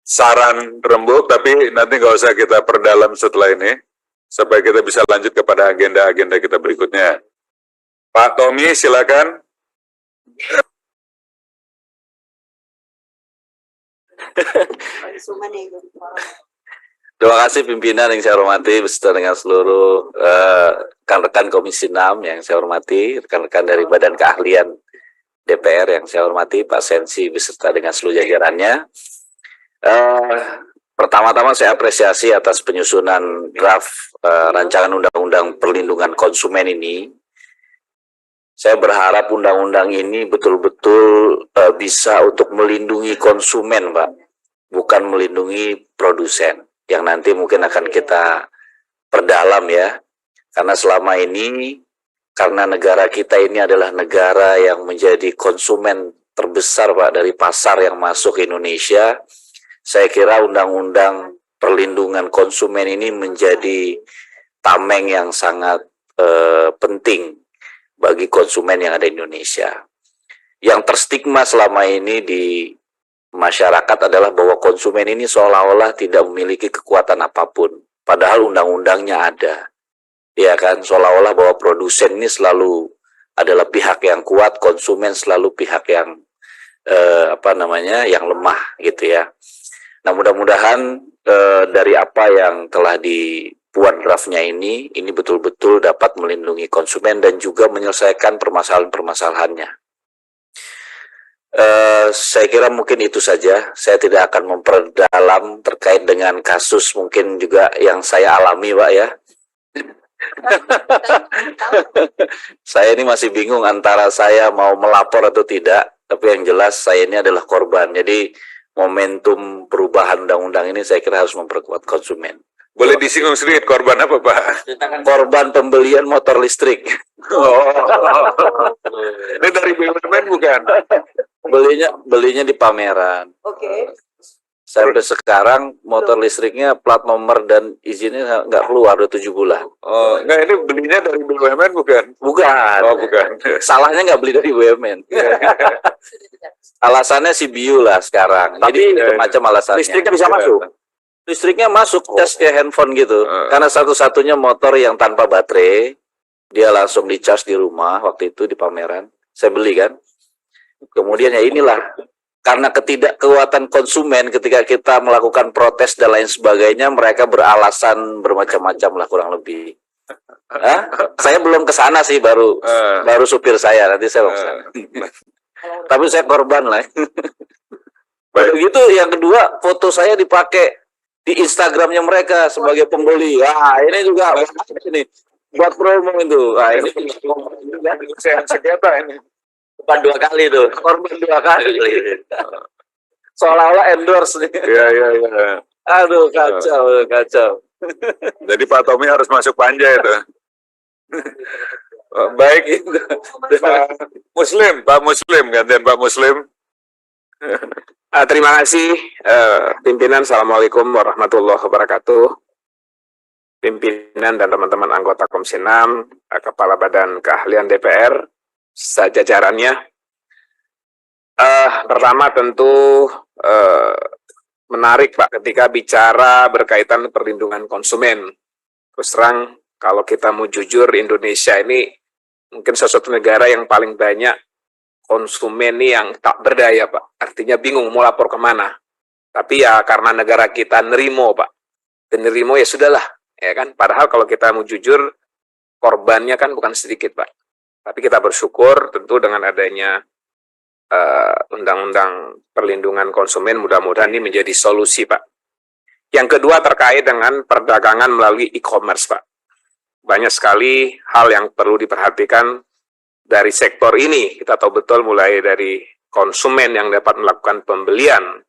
saran rembuk, tapi nanti nggak usah kita perdalam setelah ini, supaya kita bisa lanjut kepada agenda-agenda kita berikutnya. Pak Tommy, silakan. Terima kasih pimpinan yang saya hormati beserta dengan seluruh rekan-rekan Komisi 6 yang saya hormati, rekan-rekan dari Badan Keahlian DPR yang saya hormati, Pak Sensi beserta dengan seluruh jajarannya. Pertama-tama saya apresiasi atas penyusunan draft rancangan undang-undang perlindungan konsumen ini. Saya berharap undang-undang ini betul-betul bisa untuk melindungi konsumen, Pak, bukan melindungi produsen, yang nanti mungkin akan kita perdalam ya. Karena selama ini, karena negara kita ini adalah negara yang menjadi konsumen terbesar, Pak, dari pasar yang masuk ke Indonesia, saya kira undang-undang perlindungan konsumen ini menjadi tameng yang sangat penting bagi konsumen yang ada di Indonesia. Yang terstigma selama ini di masyarakat adalah bahwa konsumen ini seolah-olah tidak memiliki kekuatan apapun, padahal undang-undangnya ada. Ya kan, seolah-olah bahwa produsen ini selalu adalah pihak yang kuat, konsumen selalu pihak yang yang lemah gitu ya. Nah, mudah-mudahan dari apa yang telah dibuat draftnya ini betul-betul dapat melindungi konsumen dan juga menyelesaikan permasalahan-permasalahannya. Saya kira mungkin itu saja. Saya tidak akan memperdalam terkait dengan kasus mungkin juga yang saya alami, Pak ya. Saya ini masih bingung antara saya mau melapor atau tidak, tapi yang jelas saya ini adalah korban. Jadi momentum perubahan undang-undang ini saya kira harus memperkuat konsumen. Boleh disinggung sedikit korban apa, Pak? Korban pembelian motor listrik. Ini dari BUMN bukan? Belinya di pameran. Oke. Sampai sekarang motor listriknya plat nomor dan izinnya nggak keluar udah 7 bulan. Oh, enggak, ini belinya dari BUMN bukan? Bukan. Oh, bukan. Salahnya nggak beli dari BUMN. Alasannya CBU lah sekarang. Jadi macam alasannya. Listriknya bisa masuk. Listriknya masuk cas kayak handphone gitu. Karena satu-satunya motor yang tanpa baterai, dia langsung di-charge di rumah waktu itu di pameran. Saya beli kan. Kemudian ya inilah, karena ketidakkuatan konsumen ketika kita melakukan protes dan lain sebagainya, mereka beralasan bermacam-macam lah kurang lebih. Saya belum ke sana sih, baru supir saya, nanti saya ke sana. Tapi saya korban lah. Begitu yang kedua, foto saya dipakai di Instagramnya mereka sebagai pembeli. Wah, ini juga ini buat promo itu. Wah, ini Sengketa ini. bukan 2 kali tuh, korban 2 kali. Seolah-olah endorse nih. Iya. Aduh, kacau. Jadi Pak Tommy harus masuk panja itu. Baik itu. Pak Muslim, gantian Pak Muslim. Terima kasih pimpinan. Assalamualaikum warahmatullahi wabarakatuh. Pimpinan dan teman-teman anggota Komisi 6, Kepala Badan Keahlian DPR, sejajarannya. Pertama tentu menarik Pak ketika bicara berkaitan perlindungan konsumen. Terus terang kalau kita mau jujur, Indonesia ini mungkin sesuatu negara yang paling banyak konsumen ini yang tak berdaya, Pak. Artinya bingung mau lapor kemana. Tapi ya karena negara kita nerimo, Pak. Dan nerimo ya sudahlah, ya kan. Padahal kalau kita mau jujur, korbannya kan bukan sedikit, Pak. Tapi kita bersyukur tentu dengan adanya undang-undang perlindungan konsumen, mudah-mudahan ini menjadi solusi, Pak. Yang kedua terkait dengan perdagangan melalui e-commerce, Pak. Banyak sekali hal yang perlu diperhatikan dari sektor ini. Kita tahu betul mulai dari konsumen yang dapat melakukan pembelian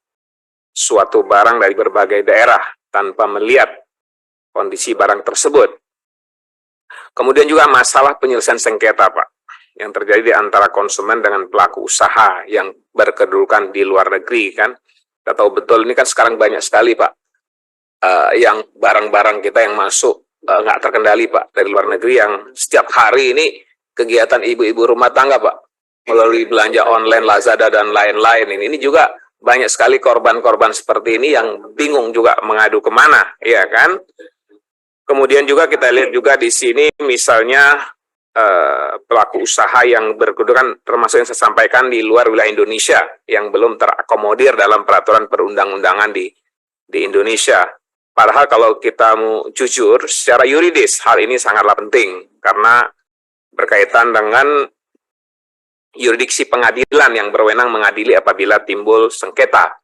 suatu barang dari berbagai daerah tanpa melihat kondisi barang tersebut. Kemudian juga masalah penyelesaian sengketa, Pak, yang terjadi di antara konsumen dengan pelaku usaha yang berkedudukan di luar negeri, kan. Kita tahu betul ini kan sekarang banyak sekali, Pak, yang barang-barang kita yang masuk nggak terkendali, Pak, dari luar negeri, yang setiap hari ini kegiatan ibu-ibu rumah tangga, Pak, melalui belanja online, Lazada, dan lain-lain. Ini juga banyak sekali korban-korban seperti ini yang bingung juga mengadu kemana, ya kan? Kemudian juga kita lihat juga di sini misalnya pelaku usaha yang berkedudukan, termasuk yang saya sampaikan di luar wilayah Indonesia, yang belum terakomodir dalam peraturan perundang-undangan di Indonesia. Padahal kalau kita mau jujur, secara yuridis hal ini sangatlah penting, karena berkaitan dengan yurisdiksi pengadilan yang berwenang mengadili apabila timbul sengketa,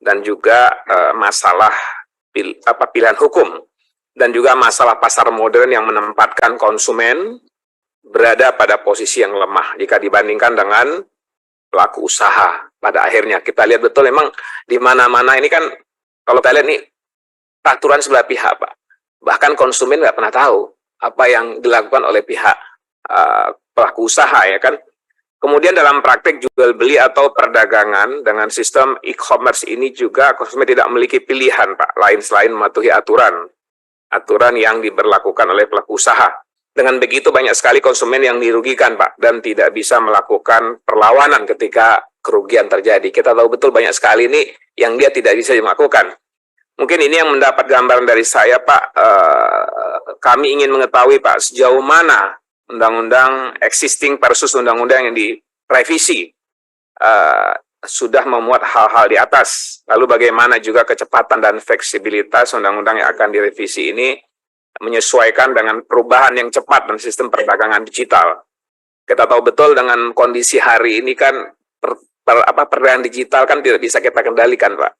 dan juga masalah pilihan hukum, dan juga masalah pasar modern yang menempatkan konsumen berada pada posisi yang lemah jika dibandingkan dengan pelaku usaha. Pada akhirnya kita lihat betul memang di mana-mana ini kan, kalau kita lihat nih peraturan sebelah pihak, Pak. Bahkan konsumen nggak pernah tahu apa yang dilakukan oleh pihak pelaku usaha, ya kan. Kemudian dalam praktek jual beli atau perdagangan dengan sistem e-commerce ini juga konsumen tidak memiliki pilihan, Pak, lain selain mematuhi aturan yang diberlakukan oleh pelaku usaha. Dengan begitu banyak sekali konsumen yang dirugikan, Pak, dan tidak bisa melakukan perlawanan ketika kerugian terjadi. Kita tahu betul banyak sekali ini yang dia tidak bisa melakukan. Mungkin ini yang mendapat gambaran dari saya, Pak. Kami ingin mengetahui, Pak, sejauh mana undang-undang existing versus undang-undang yang direvisi sudah memuat hal-hal di atas. Lalu bagaimana juga kecepatan dan fleksibilitas undang-undang yang akan direvisi ini menyesuaikan dengan perubahan yang cepat dan sistem perdagangan digital. Kita tahu betul dengan kondisi hari ini kan perdagangan digital kan tidak bisa kita kendalikan, Pak.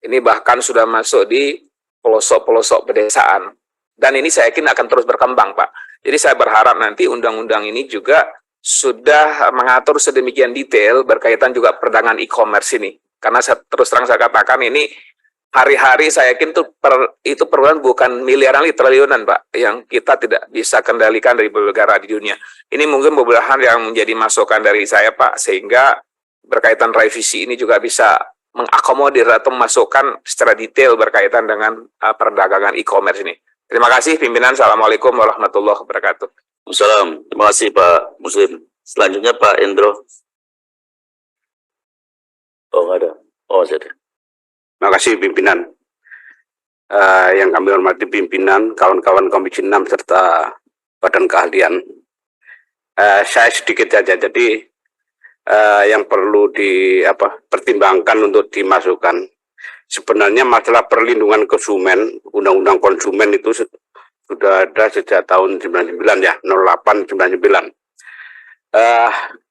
Ini bahkan sudah masuk di pelosok-pelosok pedesaan. Dan ini saya yakin akan terus berkembang, Pak. Jadi saya berharap nanti undang-undang ini juga sudah mengatur sedemikian detail berkaitan juga perdagangan e-commerce ini. Karena terus terang saya katakan ini hari-hari saya yakin itu per bulan bukan miliaran, triliunan, Pak, yang kita tidak bisa kendalikan dari berbagai negara di dunia. Ini mungkin beberapa hal yang menjadi masukan dari saya, Pak, sehingga berkaitan revisi ini juga bisa mengakomodir atau memasukkan secara detail berkaitan dengan perdagangan e-commerce ini. Terima kasih pimpinan. Assalamualaikum warahmatullahi wabarakatuh. Salam. Terima kasih Pak Muslim. Selanjutnya Pak Endro. Oh, nggak ada. Oh, ada. Terima kasih pimpinan. Yang kami hormati pimpinan, kawan-kawan Komisi 6 serta Badan Keahlian. Saya sedikit saja, jadi yang perlu pertimbangkan untuk dimasukkan. Sebenarnya masalah perlindungan konsumen, Undang-Undang Konsumen itu sudah ada sejak tahun 99 ya, 0899.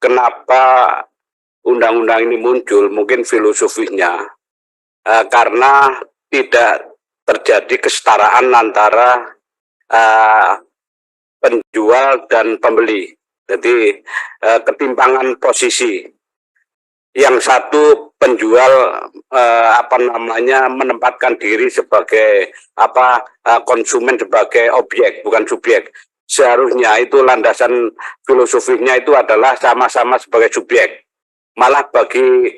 Kenapa undang-undang ini muncul? Mungkin filosofinya karena tidak terjadi kesetaraan antara penjual dan pembeli. Jadi ketimpangan posisi. Yang satu penjual menempatkan diri sebagai konsumen, sebagai objek bukan subjek. Seharusnya itu landasan filosofinya itu adalah sama-sama sebagai subjek. Malah bagi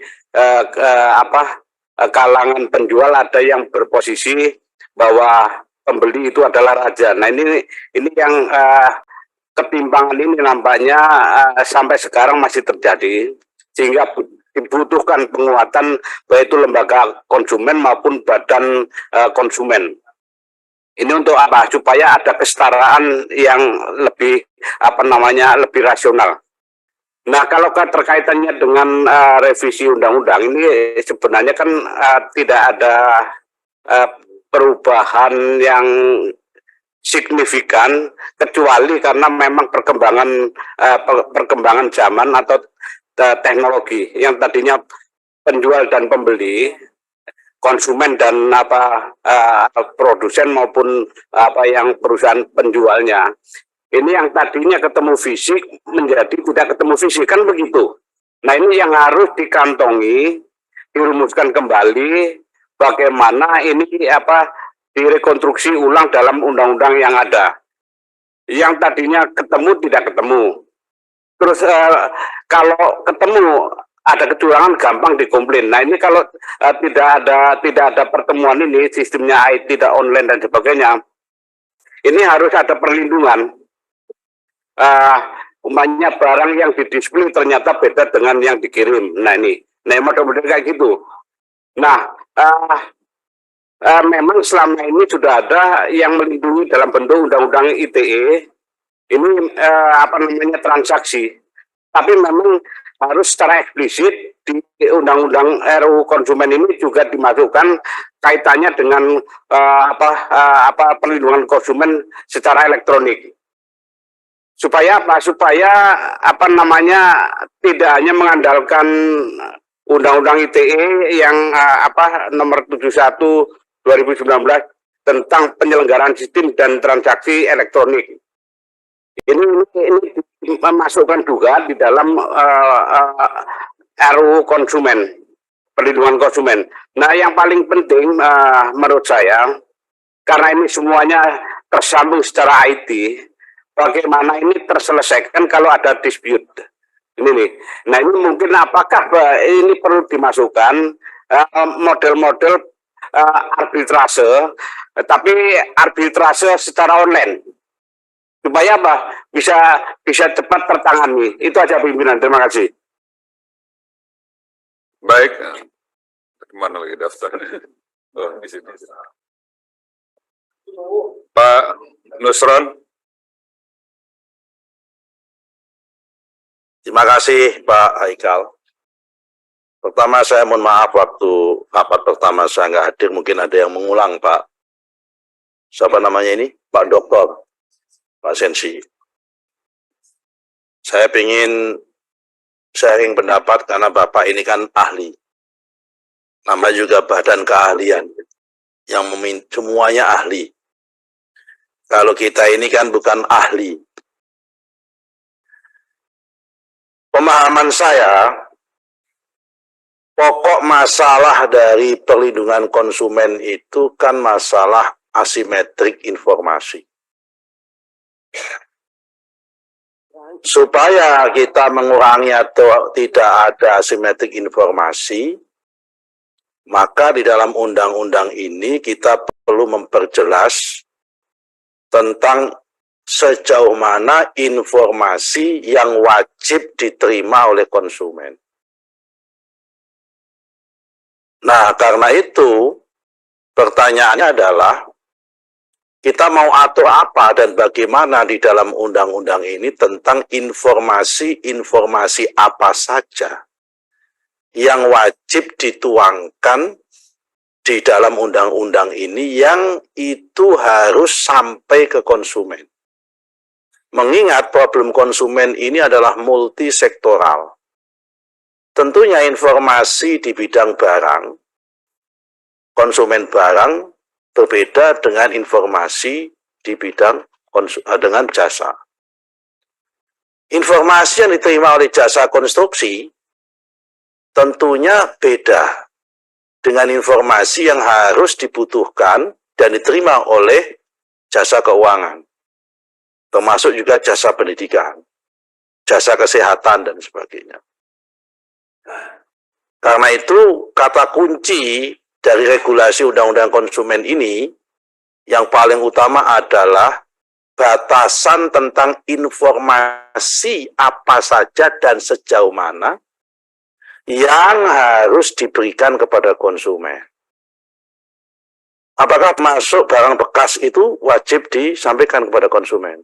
kalangan penjual ada yang berposisi bahwa pembeli itu adalah raja. Nah ini yang ketimpangan ini nampaknya sampai sekarang masih terjadi, sehingga dibutuhkan penguatan baik itu lembaga konsumen maupun badan konsumen. Ini untuk apa? Supaya ada kesetaraan yang lebih lebih rasional. Nah, kalau keterkaitannya dengan revisi undang-undang ini sebenarnya kan tidak ada perubahan yang signifikan kecuali karena memang perkembangan zaman atau teknologi yang tadinya penjual dan pembeli, konsumen dan produsen maupun yang perusahaan penjualnya. Ini yang tadinya ketemu fisik menjadi tidak ketemu fisik, kan begitu. Nah, ini yang harus dikantongi, dirumuskan kembali bagaimana ini direkonstruksi ulang dalam undang-undang yang ada. Yang tadinya ketemu tidak ketemu. Terus kalau ketemu ada kecurangan gampang dikomplain. Nah, ini kalau tidak ada pertemuan ini, sistemnya tidak online dan sebagainya, ini harus ada perlindungan. Umpamanya barang yang didisplay ternyata beda dengan yang dikirim. Nah, model-model kayak gitu. Nah, memang selama ini sudah ada yang melindungi dalam bentuk undang-undang ITE. Ini transaksi. Tapi memang harus secara eksplisit di undang-undang RUU konsumen ini juga dimasukkan kaitannya dengan perlindungan konsumen secara elektronik. Supaya tidak hanya mengandalkan undang-undang ITE yang nomor 71 2019 tentang penyelenggaraan sistem dan transaksi elektronik. Ini memasukkan juga di dalam RUU konsumen, perlindungan konsumen. Nah, yang paling penting menurut saya, karena ini semuanya tersambung secara IT, bagaimana ini terselesaikan kalau ada dispute. Ini nih. Nah, ini mungkin apakah ini perlu dimasukkan model-model arbitrase, tapi arbitrase secara online. Supaya bisa cepat tertangani. Itu aja pimpinan. Terima kasih. Baik. Kemana lagi daftarnya? Oh, di sini. Pak Nusron. Terima kasih Pak Haikal. Pertama saya mohon maaf waktu rapat pertama saya nggak hadir, mungkin ada yang mengulang Pak. Siapa namanya ini? Pak Doktor, Pak Sensi. Saya ingin sharing pendapat karena Bapak ini kan ahli. Nama juga badan keahlian. Yang semuanya ahli. Kalau kita ini kan bukan ahli. Pemahaman saya, pokok masalah dari perlindungan konsumen itu kan masalah asimetrik informasi. Supaya kita mengurangi atau tidak ada asimetrik informasi, maka di dalam undang-undang ini kita perlu memperjelas tentang sejauh mana informasi yang wajib diterima oleh konsumen. Nah, karena itu pertanyaannya adalah kita mau atur apa dan bagaimana di dalam undang-undang ini tentang informasi-informasi apa saja yang wajib dituangkan di dalam undang-undang ini yang itu harus sampai ke konsumen. Mengingat problem konsumen ini adalah multisektoral. Tentunya informasi di bidang barang, konsumen barang berbeda dengan informasi di bidang dengan jasa. Informasi yang diterima oleh jasa konstruksi tentunya beda dengan informasi yang harus dibutuhkan dan diterima oleh jasa keuangan. Termasuk juga jasa pendidikan, jasa kesehatan, dan sebagainya. Karena itu, kata kunci dari regulasi undang-undang konsumen ini, yang paling utama adalah batasan tentang informasi apa saja dan sejauh mana yang harus diberikan kepada konsumen. Apakah masuk barang bekas itu wajib disampaikan kepada konsumen?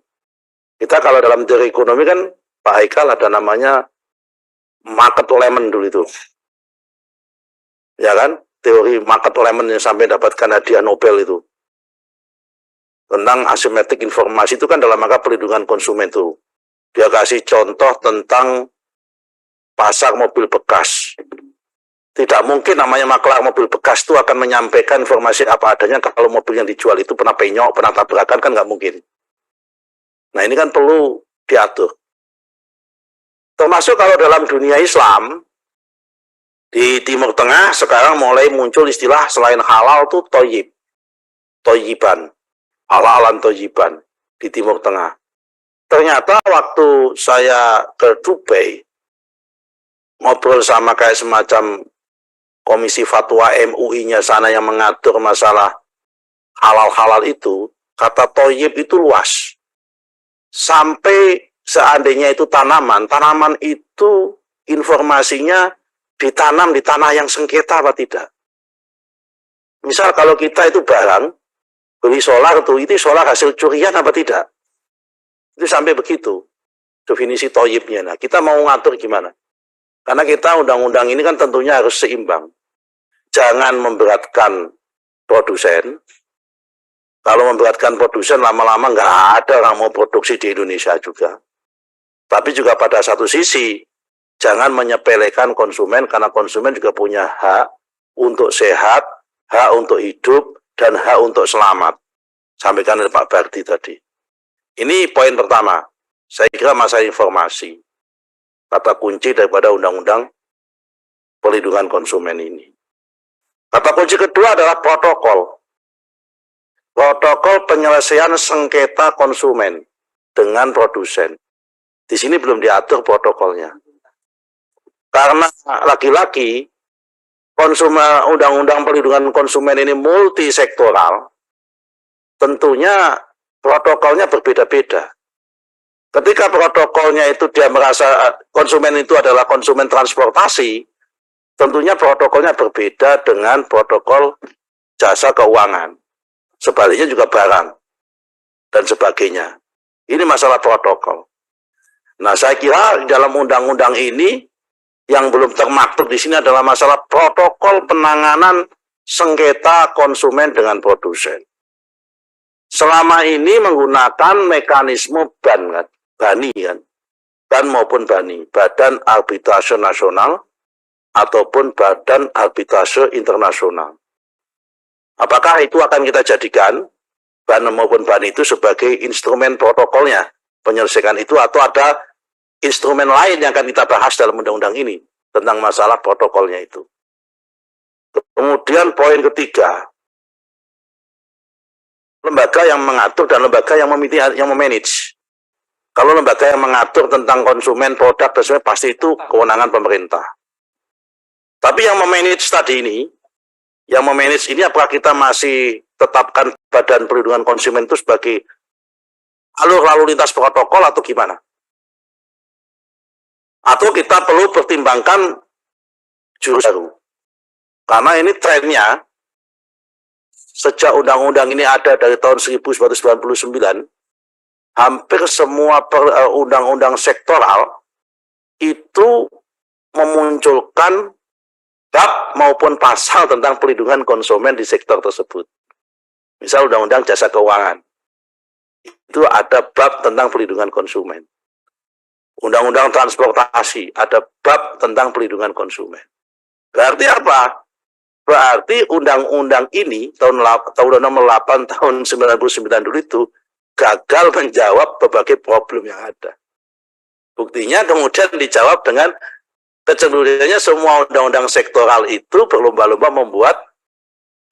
Kita kalau dalam teori ekonomi kan, Pak Haikal, ada namanya market lemon dulu itu. Ya kan? Teori market lemon yang sampai dapatkan hadiah Nobel itu. Tentang asymmetric informasi itu kan dalam rangka perlindungan konsumen itu. Dia kasih contoh tentang pasar mobil bekas. Tidak mungkin namanya maklar mobil bekas itu akan menyampaikan informasi apa adanya kalau mobil yang dijual itu pernah penyok, pernah tabrakan, kan nggak mungkin. Nah ini kan perlu diatur. Termasuk kalau dalam dunia Islam, di Timur Tengah sekarang mulai muncul istilah selain halal tuh toyib. Toyiban. Halalan toyiban di Timur Tengah. Ternyata waktu saya ke Dubai, ngobrol sama kayak semacam komisi fatwa MUI-nya sana yang mengatur masalah halal-halal itu, kata toyib itu luas. Sampai seandainya itu tanaman itu informasinya ditanam di tanah yang sengketa apa tidak. Misal kalau kita itu barang, beli solar itu solar hasil curian apa tidak. Itu sampai begitu definisi toyibnya. Nah, kita mau ngatur gimana? Karena kita undang-undang ini kan tentunya harus seimbang. Jangan memberatkan produsen. Kalau memberatkan produsen lama-lama nggak ada orang mau produksi di Indonesia juga. Tapi juga pada satu sisi, jangan menyepelekan konsumen karena konsumen juga punya hak untuk sehat, hak untuk hidup, dan hak untuk selamat. Sampaikan oleh Pak Bardi tadi. Ini poin pertama. Saya kira masalah informasi. Kata kunci daripada undang-undang perlindungan konsumen ini. Kata kunci kedua adalah protokol. Protokol penyelesaian sengketa konsumen dengan produsen. Di sini belum diatur protokolnya. Karena lagi-lagi undang-undang perlindungan konsumen ini multisektoral, tentunya protokolnya berbeda-beda. Ketika protokolnya itu dia merasa konsumen itu adalah konsumen transportasi, tentunya protokolnya berbeda dengan protokol jasa keuangan. Sebaliknya juga barang dan sebagainya. Ini masalah protokol. Nah, saya kira dalam undang-undang ini yang belum termaktub di sini adalah masalah protokol penanganan sengketa konsumen dengan produsen. Selama ini menggunakan mekanisme BANI kan, BAN maupun BANI, Badan Arbitrase Nasional ataupun Badan Arbitrase Internasional. Apakah itu akan kita jadikan BAN maupun BANI itu sebagai instrumen protokolnya penyelesaian itu, atau ada instrumen lain yang akan kita bahas dalam undang-undang ini tentang masalah protokolnya itu. Kemudian poin ketiga, lembaga yang mengatur dan lembaga yang memanage. Kalau lembaga yang mengatur tentang konsumen, produk, dan sebagainya, pasti itu kewenangan pemerintah. Tapi yang memanage tadi ini, apakah kita masih tetapkan Badan Perlindungan Konsumen itu sebagai alur lalu lintas protokol atau gimana? Atau kita perlu pertimbangkan jurus baru? Karena ini trennya, sejak undang-undang ini ada dari tahun 1999, hampir semua undang-undang sektoral itu memunculkan bab maupun pasal tentang perlindungan konsumen di sektor tersebut. Misal undang-undang jasa keuangan, itu ada bab tentang perlindungan konsumen. Undang-undang transportasi, ada bab tentang perlindungan konsumen. Berarti apa? Berarti undang-undang ini, tahun nomor 8 tahun 99 dulu itu, gagal menjawab berbagai problem yang ada. Buktinya kemudian dijawab dengan kecenderungannya semua undang-undang sektoral itu berlomba-lomba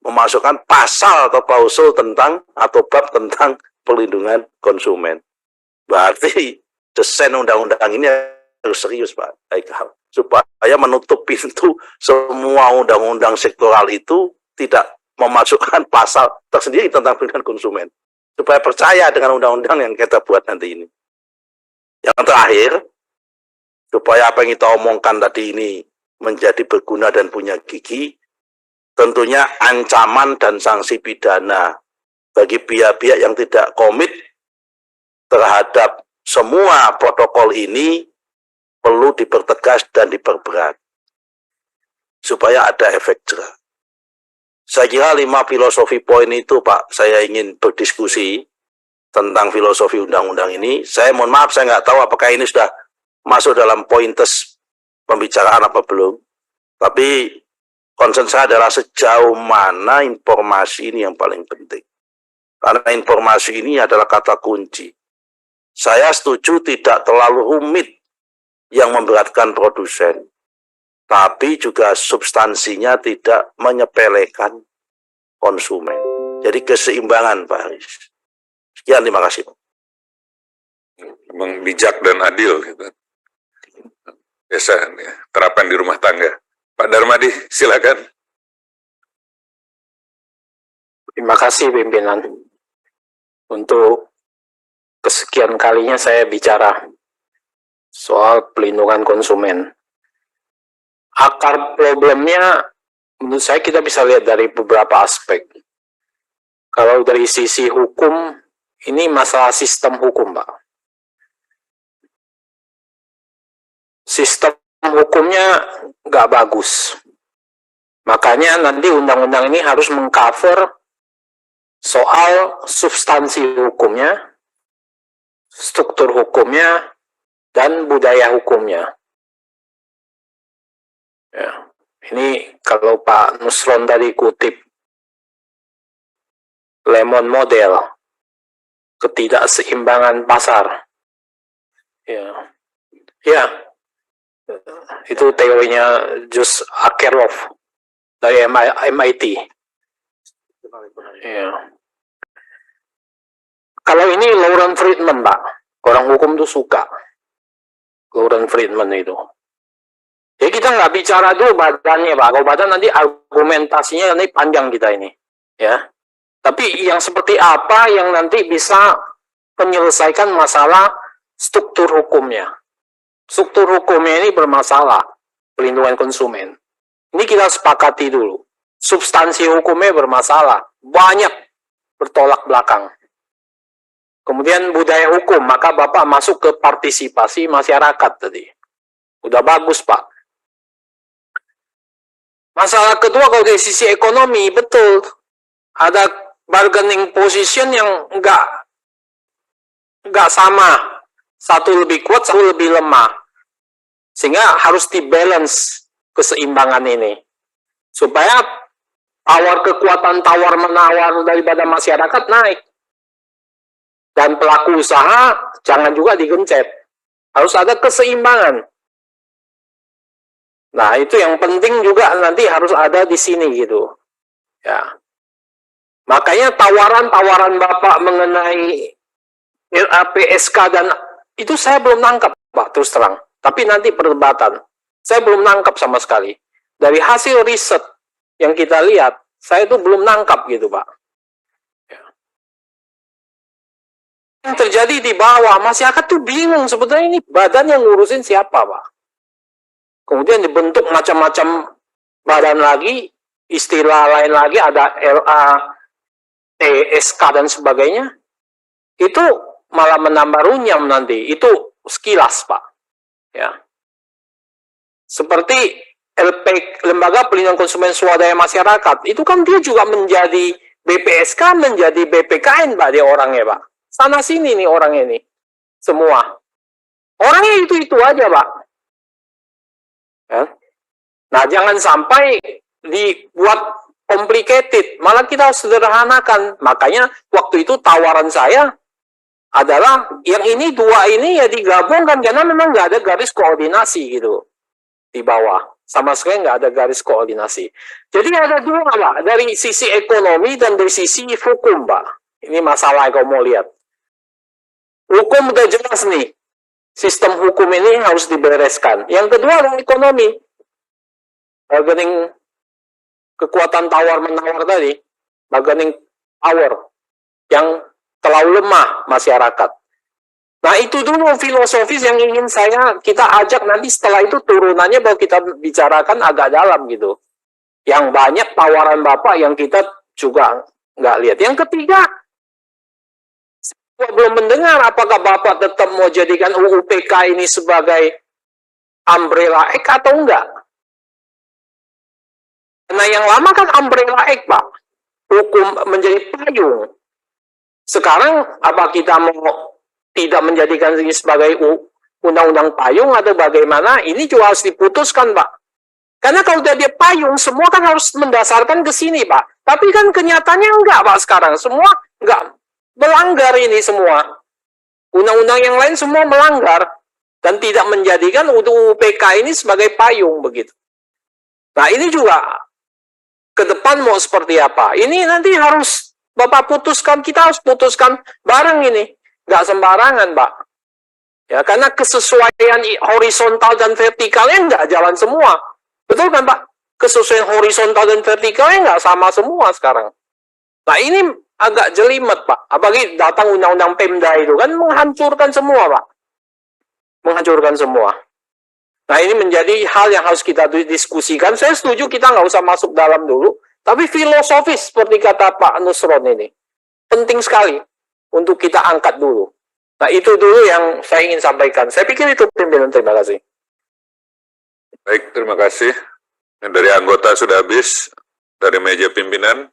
memasukkan pasal atau klausul tentang atau bab tentang perlindungan konsumen. Berarti desain undang-undang ini harus serius, Pak Aikal, supaya menutup pintu semua undang-undang sektoral itu tidak memasukkan pasal tersendiri tentang perlindungan konsumen, supaya percaya dengan undang-undang yang kita buat nanti ini. Yang terakhir, supaya apa yang kita omongkan tadi ini menjadi berguna dan punya gigi, tentunya ancaman dan sanksi pidana bagi pihak-pihak yang tidak komit terhadap semua protokol ini perlu dipertegas dan diperberat supaya ada efek jerah. Saya kira 5 filosofi poin itu, Pak, saya ingin berdiskusi tentang filosofi undang-undang ini. Saya mohon maaf, saya nggak tahu apakah ini sudah masuk dalam pointers pembicaraan apa belum. Tapi concern saya adalah sejauh mana informasi ini yang paling penting. Karena informasi ini adalah kata kunci. Saya setuju tidak terlalu rumit yang memberatkan produsen, tapi juga substansinya tidak menyepelekan konsumen. Jadi keseimbangan, Pak Haris. Sekian, terima kasih. Memang bijak dan adil. Gitu. Biasa ya, terapan di rumah tangga. Pak Darmadi, silakan. Terima kasih pimpinan. Untuk kesekian kalinya saya bicara soal pelindungan konsumen. Akar problemnya menurut saya kita bisa lihat dari beberapa aspek. Kalau dari sisi hukum, ini masalah sistem hukum, Pak. Sistem hukumnya nggak bagus. Makanya nanti undang-undang ini harus mengcover soal substansi hukumnya, struktur hukumnya, dan budaya hukumnya. Ya, ini kalau Pak Nusron tadi kutip Lemon Model, ketidakseimbangan pasar. Ya, itu teorinya Jus Akerlof dari MIT. Ya. Kalau ini Lawrence Friedman, Pak, orang hukum tuh suka Lawrence Friedman itu. Ya kita nggak bicara dulu badannya, Pak. Kalau badan nanti argumentasinya nanti panjang kita ini, ya. Tapi yang seperti apa yang nanti bisa menyelesaikan masalah struktur hukumnya? Struktur hukumnya ini bermasalah, pelindungan konsumen. Ini kita sepakati dulu. Substansi hukumnya bermasalah, banyak bertolak belakang. Kemudian budaya hukum, maka Bapak masuk ke partisipasi masyarakat tadi. Udah bagus, Pak. Masalah kedua kalau dari sisi ekonomi, betul. Ada bargaining position yang enggak sama. Satu lebih kuat, satu lebih lemah. Sehingga harus dibalance keseimbangan ini. Supaya kekuatan tawar-menawar daripada masyarakat naik. Dan pelaku usaha jangan juga digencet. Harus ada keseimbangan. Nah, itu yang penting juga nanti harus ada di sini gitu. Ya. Makanya tawaran-tawaran Bapak mengenai LAPSK dan itu saya belum nangkap, Pak, terus terang. Tapi nanti perdebatan. Saya belum nangkap sama sekali. Dari hasil riset yang kita lihat, saya itu belum nangkap gitu, Pak. Ya. Yang terjadi di bawah, masyarakat tuh bingung sebetulnya ini badan yang ngurusin siapa, Pak. Kemudian dibentuk macam-macam badan lagi, istilah lain lagi, ada LATSK dan sebagainya. Itu malah menambah runyam nanti. Itu sekilas, Pak. Ya. Seperti Lembaga Pelindungan Konsumen Swadaya Masyarakat, itu kan dia juga menjadi BPSK, menjadi BPKN, Pak, dia orangnya, Pak. Sana-sini nih orang ini. Semua. Orangnya itu-itu aja, Pak. Ya. Nah, jangan sampai dibuat complicated, malah kita harus sederhanakan. Makanya waktu itu tawaran saya adalah yang ini dua ini ya digabungkan karena memang nggak ada garis koordinasi gitu di bawah, sama sekali nggak ada garis koordinasi. Jadi ada dua, Pak, dari sisi ekonomi dan dari sisi hukum, Pak. Ini masalah kalau mau lihat. Hukum udah jelas nih. Sistem hukum ini harus dibereskan. Yang kedua adalah ekonomi. Bargaining kekuatan tawar-menawar tadi, bargaining power yang terlalu lemah masyarakat. Nah, itu dulu filosofis yang ingin kita ajak nanti setelah itu turunannya baru kita bicarakan agak dalam gitu. Yang banyak tawaran Bapak yang kita juga nggak lihat. Yang ketiga, belum mendengar apakah Bapak tetap mau jadikan UU PK ini sebagai umbrella act atau enggak? Karena yang lama kan umbrella act, Pak. Hukum menjadi payung. Sekarang apa kita mau tidak menjadikan ini sebagai undang-undang payung atau bagaimana? Ini juga harus diputuskan, Pak. Karena kalau dia payung, semua kan harus mendasarkan ke sini, Pak. Tapi kan kenyataannya enggak, Pak, sekarang. Semua enggak melanggar ini semua. Undang-undang yang lain semua melanggar. Dan tidak menjadikan UPK ini sebagai payung, begitu. Nah, ini juga ke depan mau seperti apa? Ini nanti harus Bapak putuskan, kita harus putuskan bareng ini. Nggak sembarangan, Pak. Ya, karena kesesuaian horizontal dan vertikalnya nggak jalan semua. Betul kan, Pak? Kesesuaian horizontal dan vertikalnya nggak sama semua sekarang. Nah, ini agak jelimet, Pak. Apalagi datang undang-undang Pemda itu kan menghancurkan semua, Pak. Menghancurkan semua. Nah, ini menjadi hal yang harus kita diskusikan. Saya setuju kita nggak usah masuk dalam dulu. Tapi filosofis, seperti kata Pak Nusron ini. Penting sekali untuk kita angkat dulu. Nah, itu dulu yang saya ingin sampaikan. Saya pikir itu pimpinan. Terima kasih. Baik, terima kasih. Dari anggota sudah habis. Dari meja pimpinan.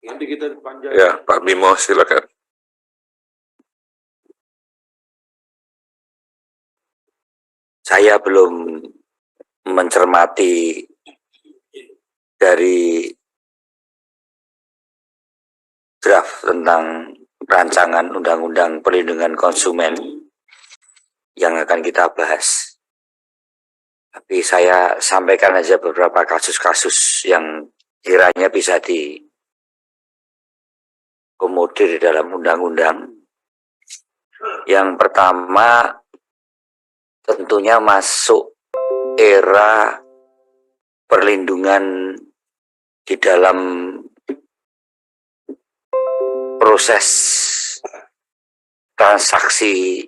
Nanti kita panjang. Ya, Pak Bimo, silakan. Saya belum mencermati dari draft tentang rancangan undang-undang perlindungan konsumen yang akan kita bahas. Tapi saya sampaikan aja beberapa kasus-kasus yang kiranya bisa dikomodir di dalam undang-undang. Yang pertama, tentunya masuk era perlindungan di dalam proses transaksi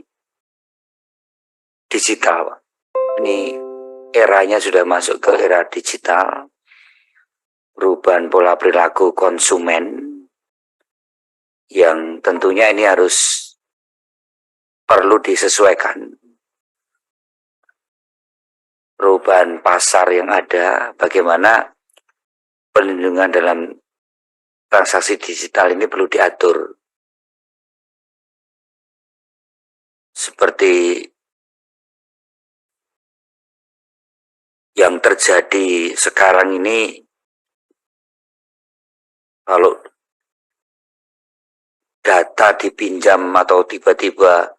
digital. Ini eranya sudah masuk ke era digital, perubahan pola perilaku konsumen yang tentunya ini harus perlu disesuaikan. Perubahan pasar yang ada, bagaimana perlindungan dalam transaksi digital ini perlu diatur. Seperti yang terjadi sekarang ini, kalau data dipinjam atau tiba-tiba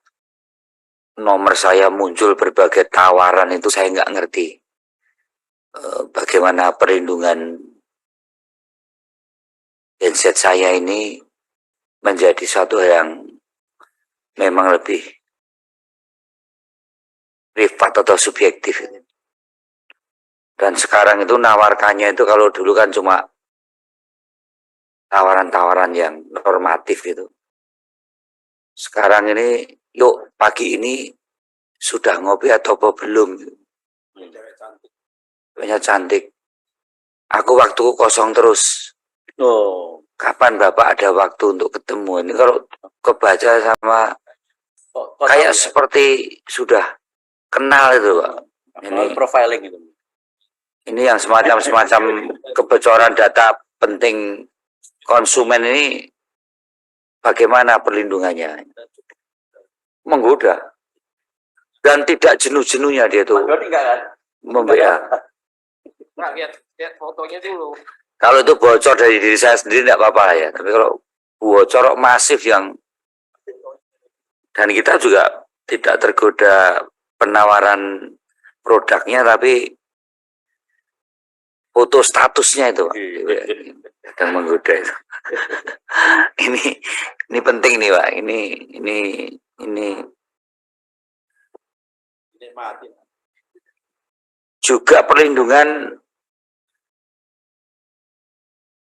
nomor saya muncul berbagai tawaran, itu saya nggak ngerti bagaimana perlindungan handset saya ini menjadi suatu yang memang lebih privat atau subjektif. Dan sekarang itu nawarkannya itu, kalau dulu kan cuma tawaran-tawaran yang normatif itu. Sekarang ini, yuk pagi ini sudah ngopi atau apa belum? Banyak cantik. Aku waktuku kosong terus. Oh, Kapan Bapak ada waktu untuk ketemu? Ini kalau kebaca sama kayak seperti sudah kenal itu, Pak. Ini profiling itu. Ini yang semacam kebocoran data penting konsumen ini, bagaimana perlindungannya? Menggoda. Dan tidak jenuh-jenuhnya dia tuh membela. Nah, lihat fotonya dulu. Kalau itu bocor dari diri saya sendiri tidak apa-apa ya. Tapi kalau bocor masif yang, dan kita juga tidak tergoda penawaran produknya, tapi foto statusnya itu, Pak. Yang menggoda itu. ini penting nih, Pak. Ini juga perlindungan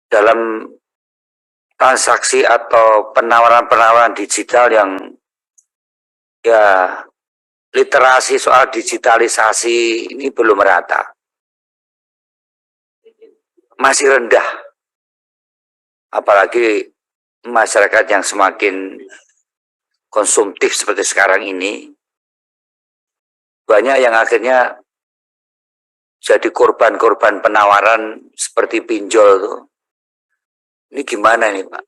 dalam transaksi atau penawaran-penawaran digital yang ya literasi soal digitalisasi ini belum merata. Masih rendah. Apalagi masyarakat yang semakin konsumtif seperti sekarang ini, banyak yang akhirnya jadi korban-korban penawaran seperti pinjol tuh. Ini gimana nih Pak?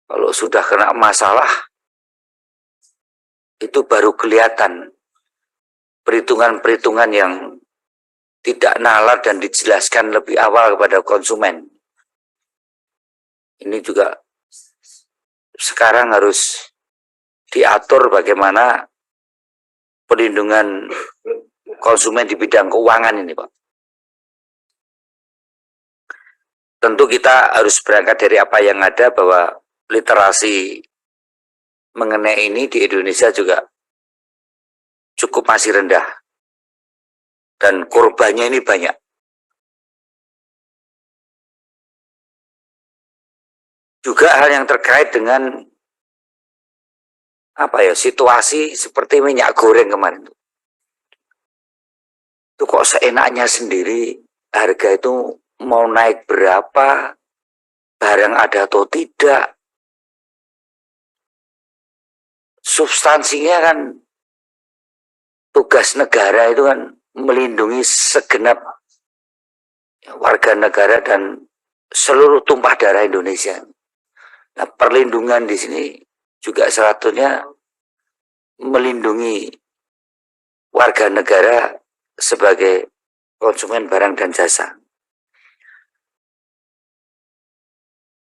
Kalau sudah kena masalah, itu baru kelihatan perhitungan-perhitungan yang tidak nalar dan dijelaskan lebih awal kepada konsumen. Ini juga sekarang harus diatur bagaimana perlindungan konsumen di bidang keuangan ini, Pak. Tentu kita harus berangkat dari apa yang ada, bahwa literasi mengenai ini di Indonesia juga cukup masih rendah. Dan korbannya ini banyak. Juga hal yang terkait dengan situasi seperti minyak goreng kemarin. Itu kok seenaknya sendiri, harga itu mau naik berapa, barang ada atau tidak. Substansinya kan tugas negara itu kan melindungi segenap warga negara dan seluruh tumpah darah Indonesia. Nah, perlindungan di sini juga salah satunya melindungi warga negara sebagai konsumen barang dan jasa.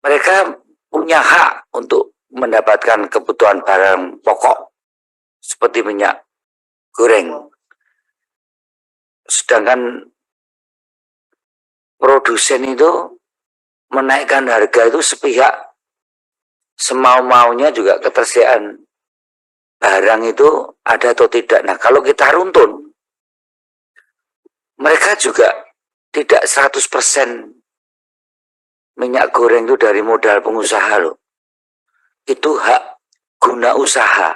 Mereka punya hak untuk mendapatkan kebutuhan barang pokok seperti minyak goreng. Sedangkan produsen itu menaikkan harga itu sepihak, semau-maunya, juga ketersediaan barang itu ada atau tidak. Nah, kalau kita runtun, mereka juga tidak 100% minyak goreng itu dari modal pengusaha loh. Itu hak guna usaha.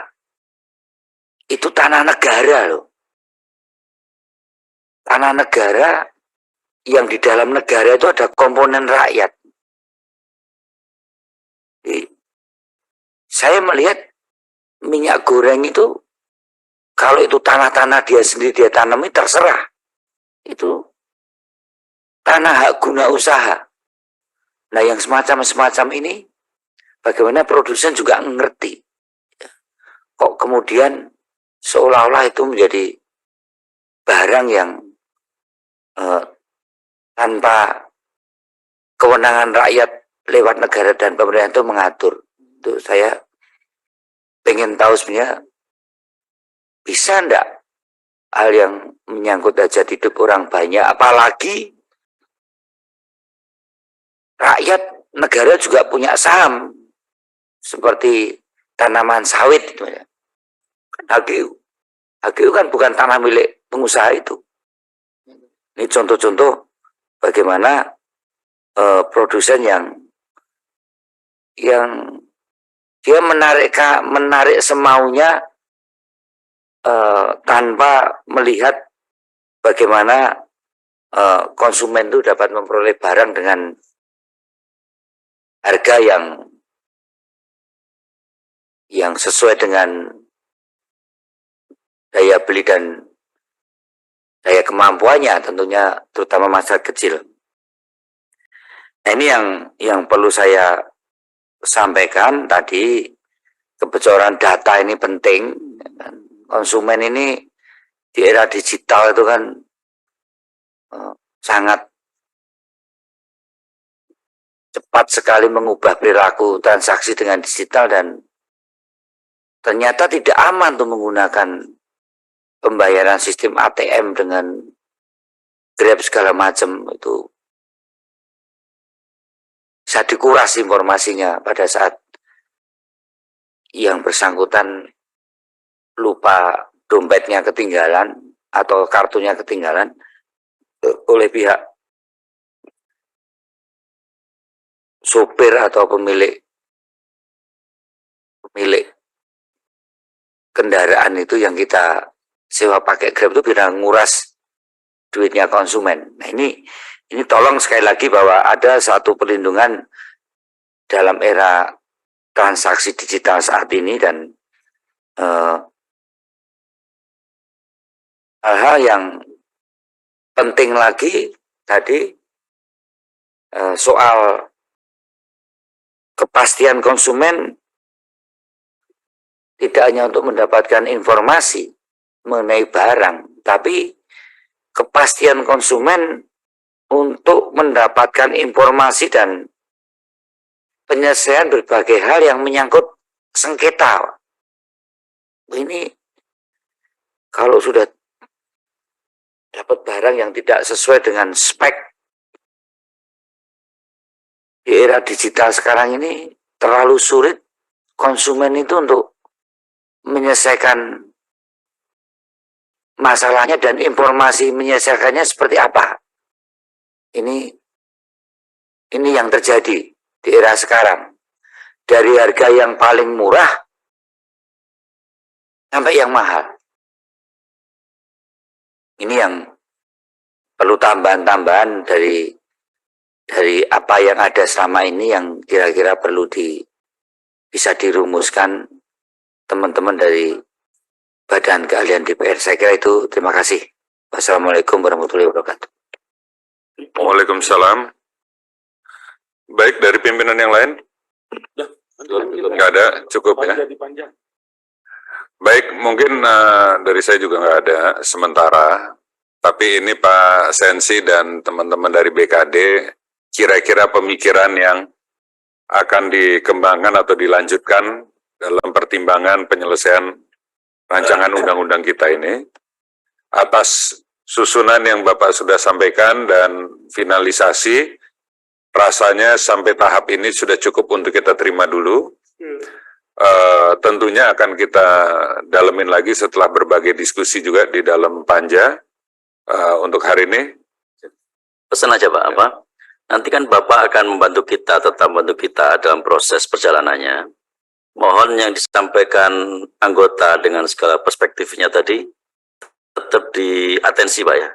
Itu tanah negara loh. Tanah negara yang di dalam negara itu ada komponen rakyat. Jadi, saya melihat minyak goreng itu, kalau itu tanah-tanah dia sendiri dia tanami, terserah. Itu tanah hak guna usaha. Nah, yang semacam ini, bagaimana produsen juga ngerti. Kok kemudian seolah-olah itu menjadi barang yang tanpa kewenangan rakyat lewat negara dan pemerintah itu mengatur. Itu saya pengen tahu sebenarnya, bisa enggak hal yang menyangkut hajat hidup orang banyak, apalagi rakyat negara juga punya saham seperti tanaman sawit itu ya. HGU kan bukan tanah milik pengusaha itu. Ini contoh-contoh bagaimana produsen yang dia menarik semaunya tanpa melihat bagaimana konsumen itu dapat memperoleh barang dengan harga yang sesuai dengan daya beli dan daya kemampuannya, tentunya terutama masyarakat kecil. Nah, ini yang perlu saya sampaikan tadi. Kebocoran data ini penting. Konsumen ini di era digital itu kan sangat cepat sekali mengubah perilaku transaksi dengan digital, dan ternyata tidak aman untuk menggunakan pembayaran sistem ATM dengan Grab segala macam. Itu bisa dikuras informasinya pada saat yang bersangkutan lupa dompetnya ketinggalan atau kartunya ketinggalan oleh pihak sopir atau pemilik kendaraan itu yang kita sewa pakai Grab itu bisa nguras duitnya konsumen. Nah, ini tolong sekali lagi bahwa ada satu perlindungan dalam era transaksi digital saat ini dan hal-hal yang penting lagi tadi soal kepastian konsumen tidak hanya untuk mendapatkan informasi mengenai barang, tapi kepastian konsumen untuk mendapatkan informasi dan penyelesaian berbagai hal yang menyangkut sengketa. Ini kalau sudah dapat barang yang tidak sesuai dengan spek di era digital sekarang ini, terlalu sulit konsumen itu untuk menyelesaikan masalahnya dan informasi menyelesaikannya seperti apa. Ini yang terjadi di era sekarang. Dari harga yang paling murah sampai yang mahal. Ini yang perlu tambahan-tambahan dari apa yang ada selama ini yang kira-kira perlu bisa dirumuskan teman-teman dari Badan Keahlian DPR. Saya kira itu. Terima kasih. Wassalamualaikum warahmatullahi wabarakatuh. Waalaikumsalam. Baik, dari pimpinan yang lain? Nggak ada, cukup ya. Baik, mungkin dari saya juga nggak ada sementara. Tapi ini Pak Sensi dan teman-teman dari BKD, kira-kira pemikiran yang akan dikembangkan atau dilanjutkan dalam pertimbangan penyelesaian rancangan undang-undang kita ini, atas susunan yang Bapak sudah sampaikan dan finalisasi, rasanya sampai tahap ini sudah cukup untuk kita terima dulu. Tentunya akan kita dalemin lagi setelah berbagai diskusi juga di dalam Panja. Untuk hari ini. Pesan aja Pak, apa? Nanti kan Bapak akan membantu kita, tetap membantu kita dalam proses perjalanannya. Mohon yang disampaikan anggota dengan segala perspektifnya tadi tetap diatensi Pak ya.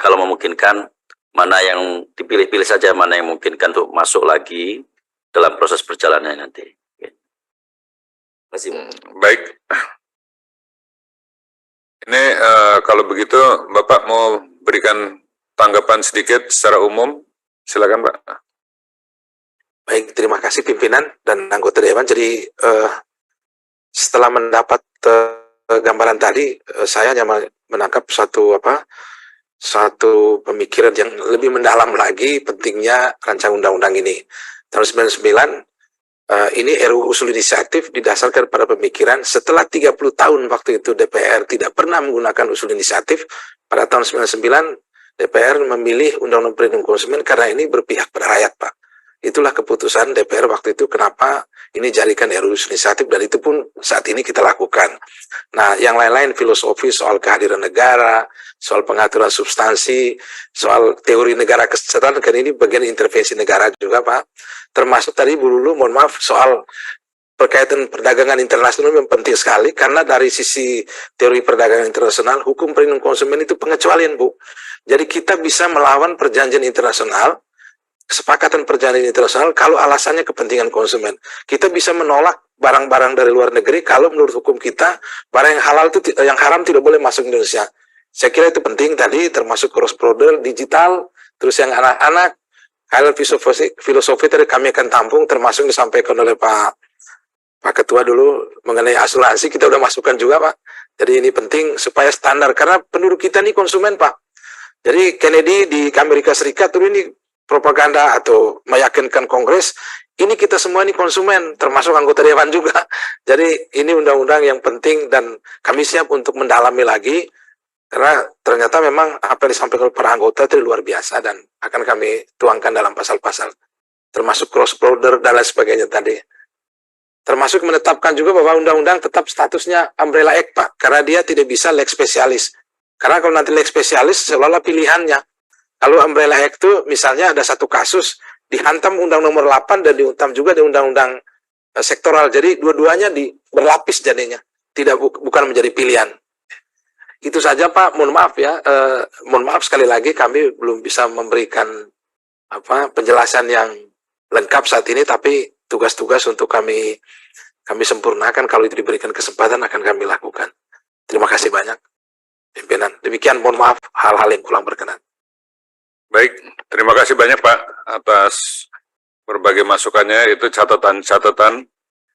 Kalau memungkinkan, mana yang dipilih-pilih saja, mana yang memungkinkan untuk masuk lagi dalam proses perjalanannya nanti. Terima kasih. Baik. Ini kalau begitu Bapak mau berikan tanggapan sedikit secara umum, silakan Pak. Baik, terima kasih pimpinan dan anggota Dewan. Jadi setelah mendapat gambaran tadi, saya hanya menangkap satu pemikiran yang lebih mendalam lagi pentingnya rancangan undang-undang ini. Tahun 99 ini RUU usul inisiatif didasarkan pada pemikiran setelah 30 tahun waktu itu DPR tidak pernah menggunakan usul inisiatif. Pada tahun 99 DPR memilih Undang-Undang Perlindungan Konsumen karena ini berpihak pada rakyat Pak. Itulah keputusan DPR waktu itu kenapa ini jadikan RUU inisiatif, dan itu pun saat ini kita lakukan. Nah, yang lain-lain filosofi soal kehadiran negara, soal pengaturan substansi, soal teori negara kesejahteraan, kan ini bagian intervensi negara juga Pak. Termasuk tadi Bu Lulu, mohon maaf, soal berkaitan perdagangan internasional yang penting sekali, karena dari sisi teori perdagangan internasional, hukum perlindungan konsumen itu pengecualian Bu. Jadi kita bisa melawan perjanjian internasional, kesepakatan perjanjian internasional kalau alasannya kepentingan konsumen. Kita bisa menolak barang-barang dari luar negeri kalau menurut hukum kita barang yang halal itu, yang haram tidak boleh masuk Indonesia. Saya kira itu penting tadi, termasuk cross border digital, terus yang anak-anak, hal filosofi tadi kami akan tampung, termasuk disampaikan oleh Pak Ketua dulu mengenai asuransi, kita udah masukkan juga Pak. Jadi ini penting supaya standar, karena penduduk kita ini konsumen Pak. Jadi Kennedy di Amerika Serikat dulu ini propaganda atau meyakinkan Kongres, ini kita semua ini konsumen, termasuk anggota Dewan juga. Jadi ini undang-undang yang penting dan kami siap untuk mendalami lagi, karena ternyata memang apa yang disampaikan oleh para anggota itu luar biasa dan akan kami tuangkan dalam pasal-pasal, termasuk cross border dan lain sebagainya tadi. Termasuk menetapkan juga bahwa undang-undang tetap statusnya umbrella act Pak, karena dia tidak bisa lex spesialis. Karena kalau nanti lex spesialis seolah-olah pilihannya. Kalau umbrella act itu misalnya ada satu kasus dihantam undang nomor 8 dan dihantam juga di undang-undang sektoral. Jadi dua-duanya berlapis jadinya, bukan menjadi pilihan. Itu saja Pak, mohon maaf ya. Mohon maaf sekali lagi kami belum bisa memberikan penjelasan yang lengkap saat ini, tapi tugas-tugas untuk kami sempurnakan. Kalau itu diberikan kesempatan akan kami lakukan. Terima kasih banyak, pimpinan. Demikian, mohon maaf hal-hal yang kurang berkenan. Baik, terima kasih banyak Pak atas berbagai masukannya. Itu catatan-catatan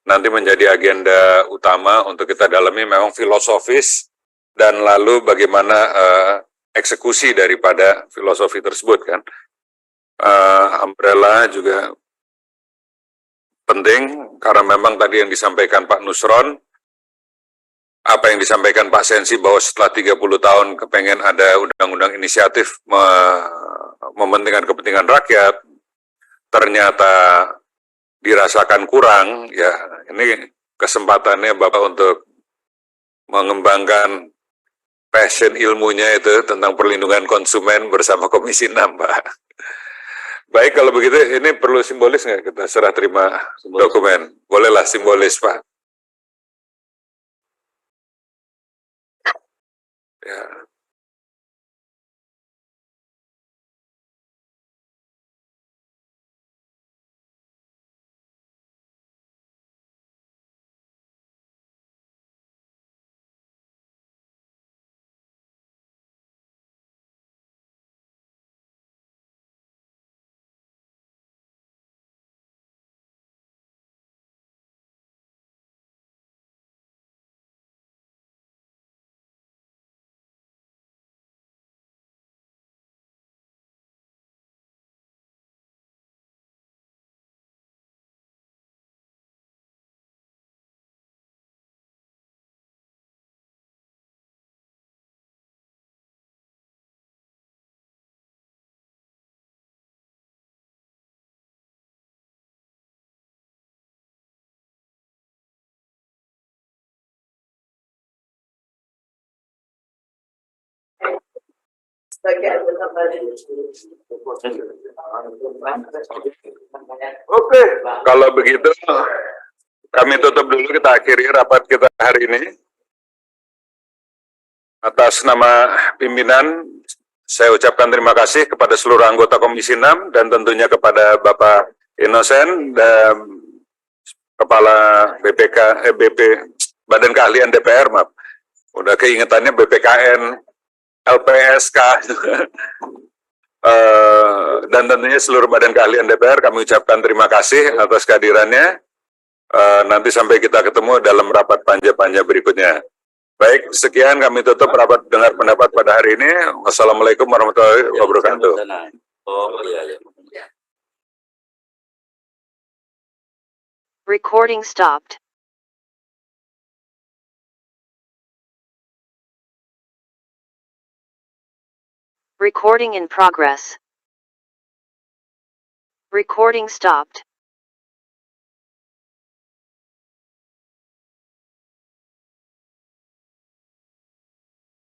nanti menjadi agenda utama untuk kita dalami, memang filosofis dan lalu bagaimana eksekusi daripada filosofi tersebut kan. Umbrella juga penting karena memang tadi yang disampaikan Pak Nusron, apa yang disampaikan Pak Sensi bahwa setelah 30 tahun kepengen ada undang-undang inisiatif mementingkan kepentingan rakyat, ternyata dirasakan kurang, ya ini kesempatannya Bapak untuk mengembangkan passion ilmunya itu tentang perlindungan konsumen bersama Komisi 6, Pak. Baik, kalau begitu ini perlu simbolis nggak kita serah terima dokumen? Bolehlah simbolis, Pak. Ya. Oke, kalau begitu kami tutup dulu, kita akhiri rapat kita hari ini. Atas nama pimpinan, saya ucapkan terima kasih kepada seluruh anggota Komisi 6 dan tentunya kepada Bapak Innocent dan Kepala Badan Keahlian DPR, maaf. Udah keingetannya BPKN, LPSK, dan tentunya seluruh Badan Keahlian DPR, kami ucapkan terima kasih atas kehadirannya. Nanti sampai kita ketemu dalam rapat panja-panja berikutnya. Baik, sekian kami tutup rapat dengar pendapat pada hari ini. Wassalamualaikum warahmatullahi wabarakatuh. Recording stopped. Recording in progress. Recording stopped.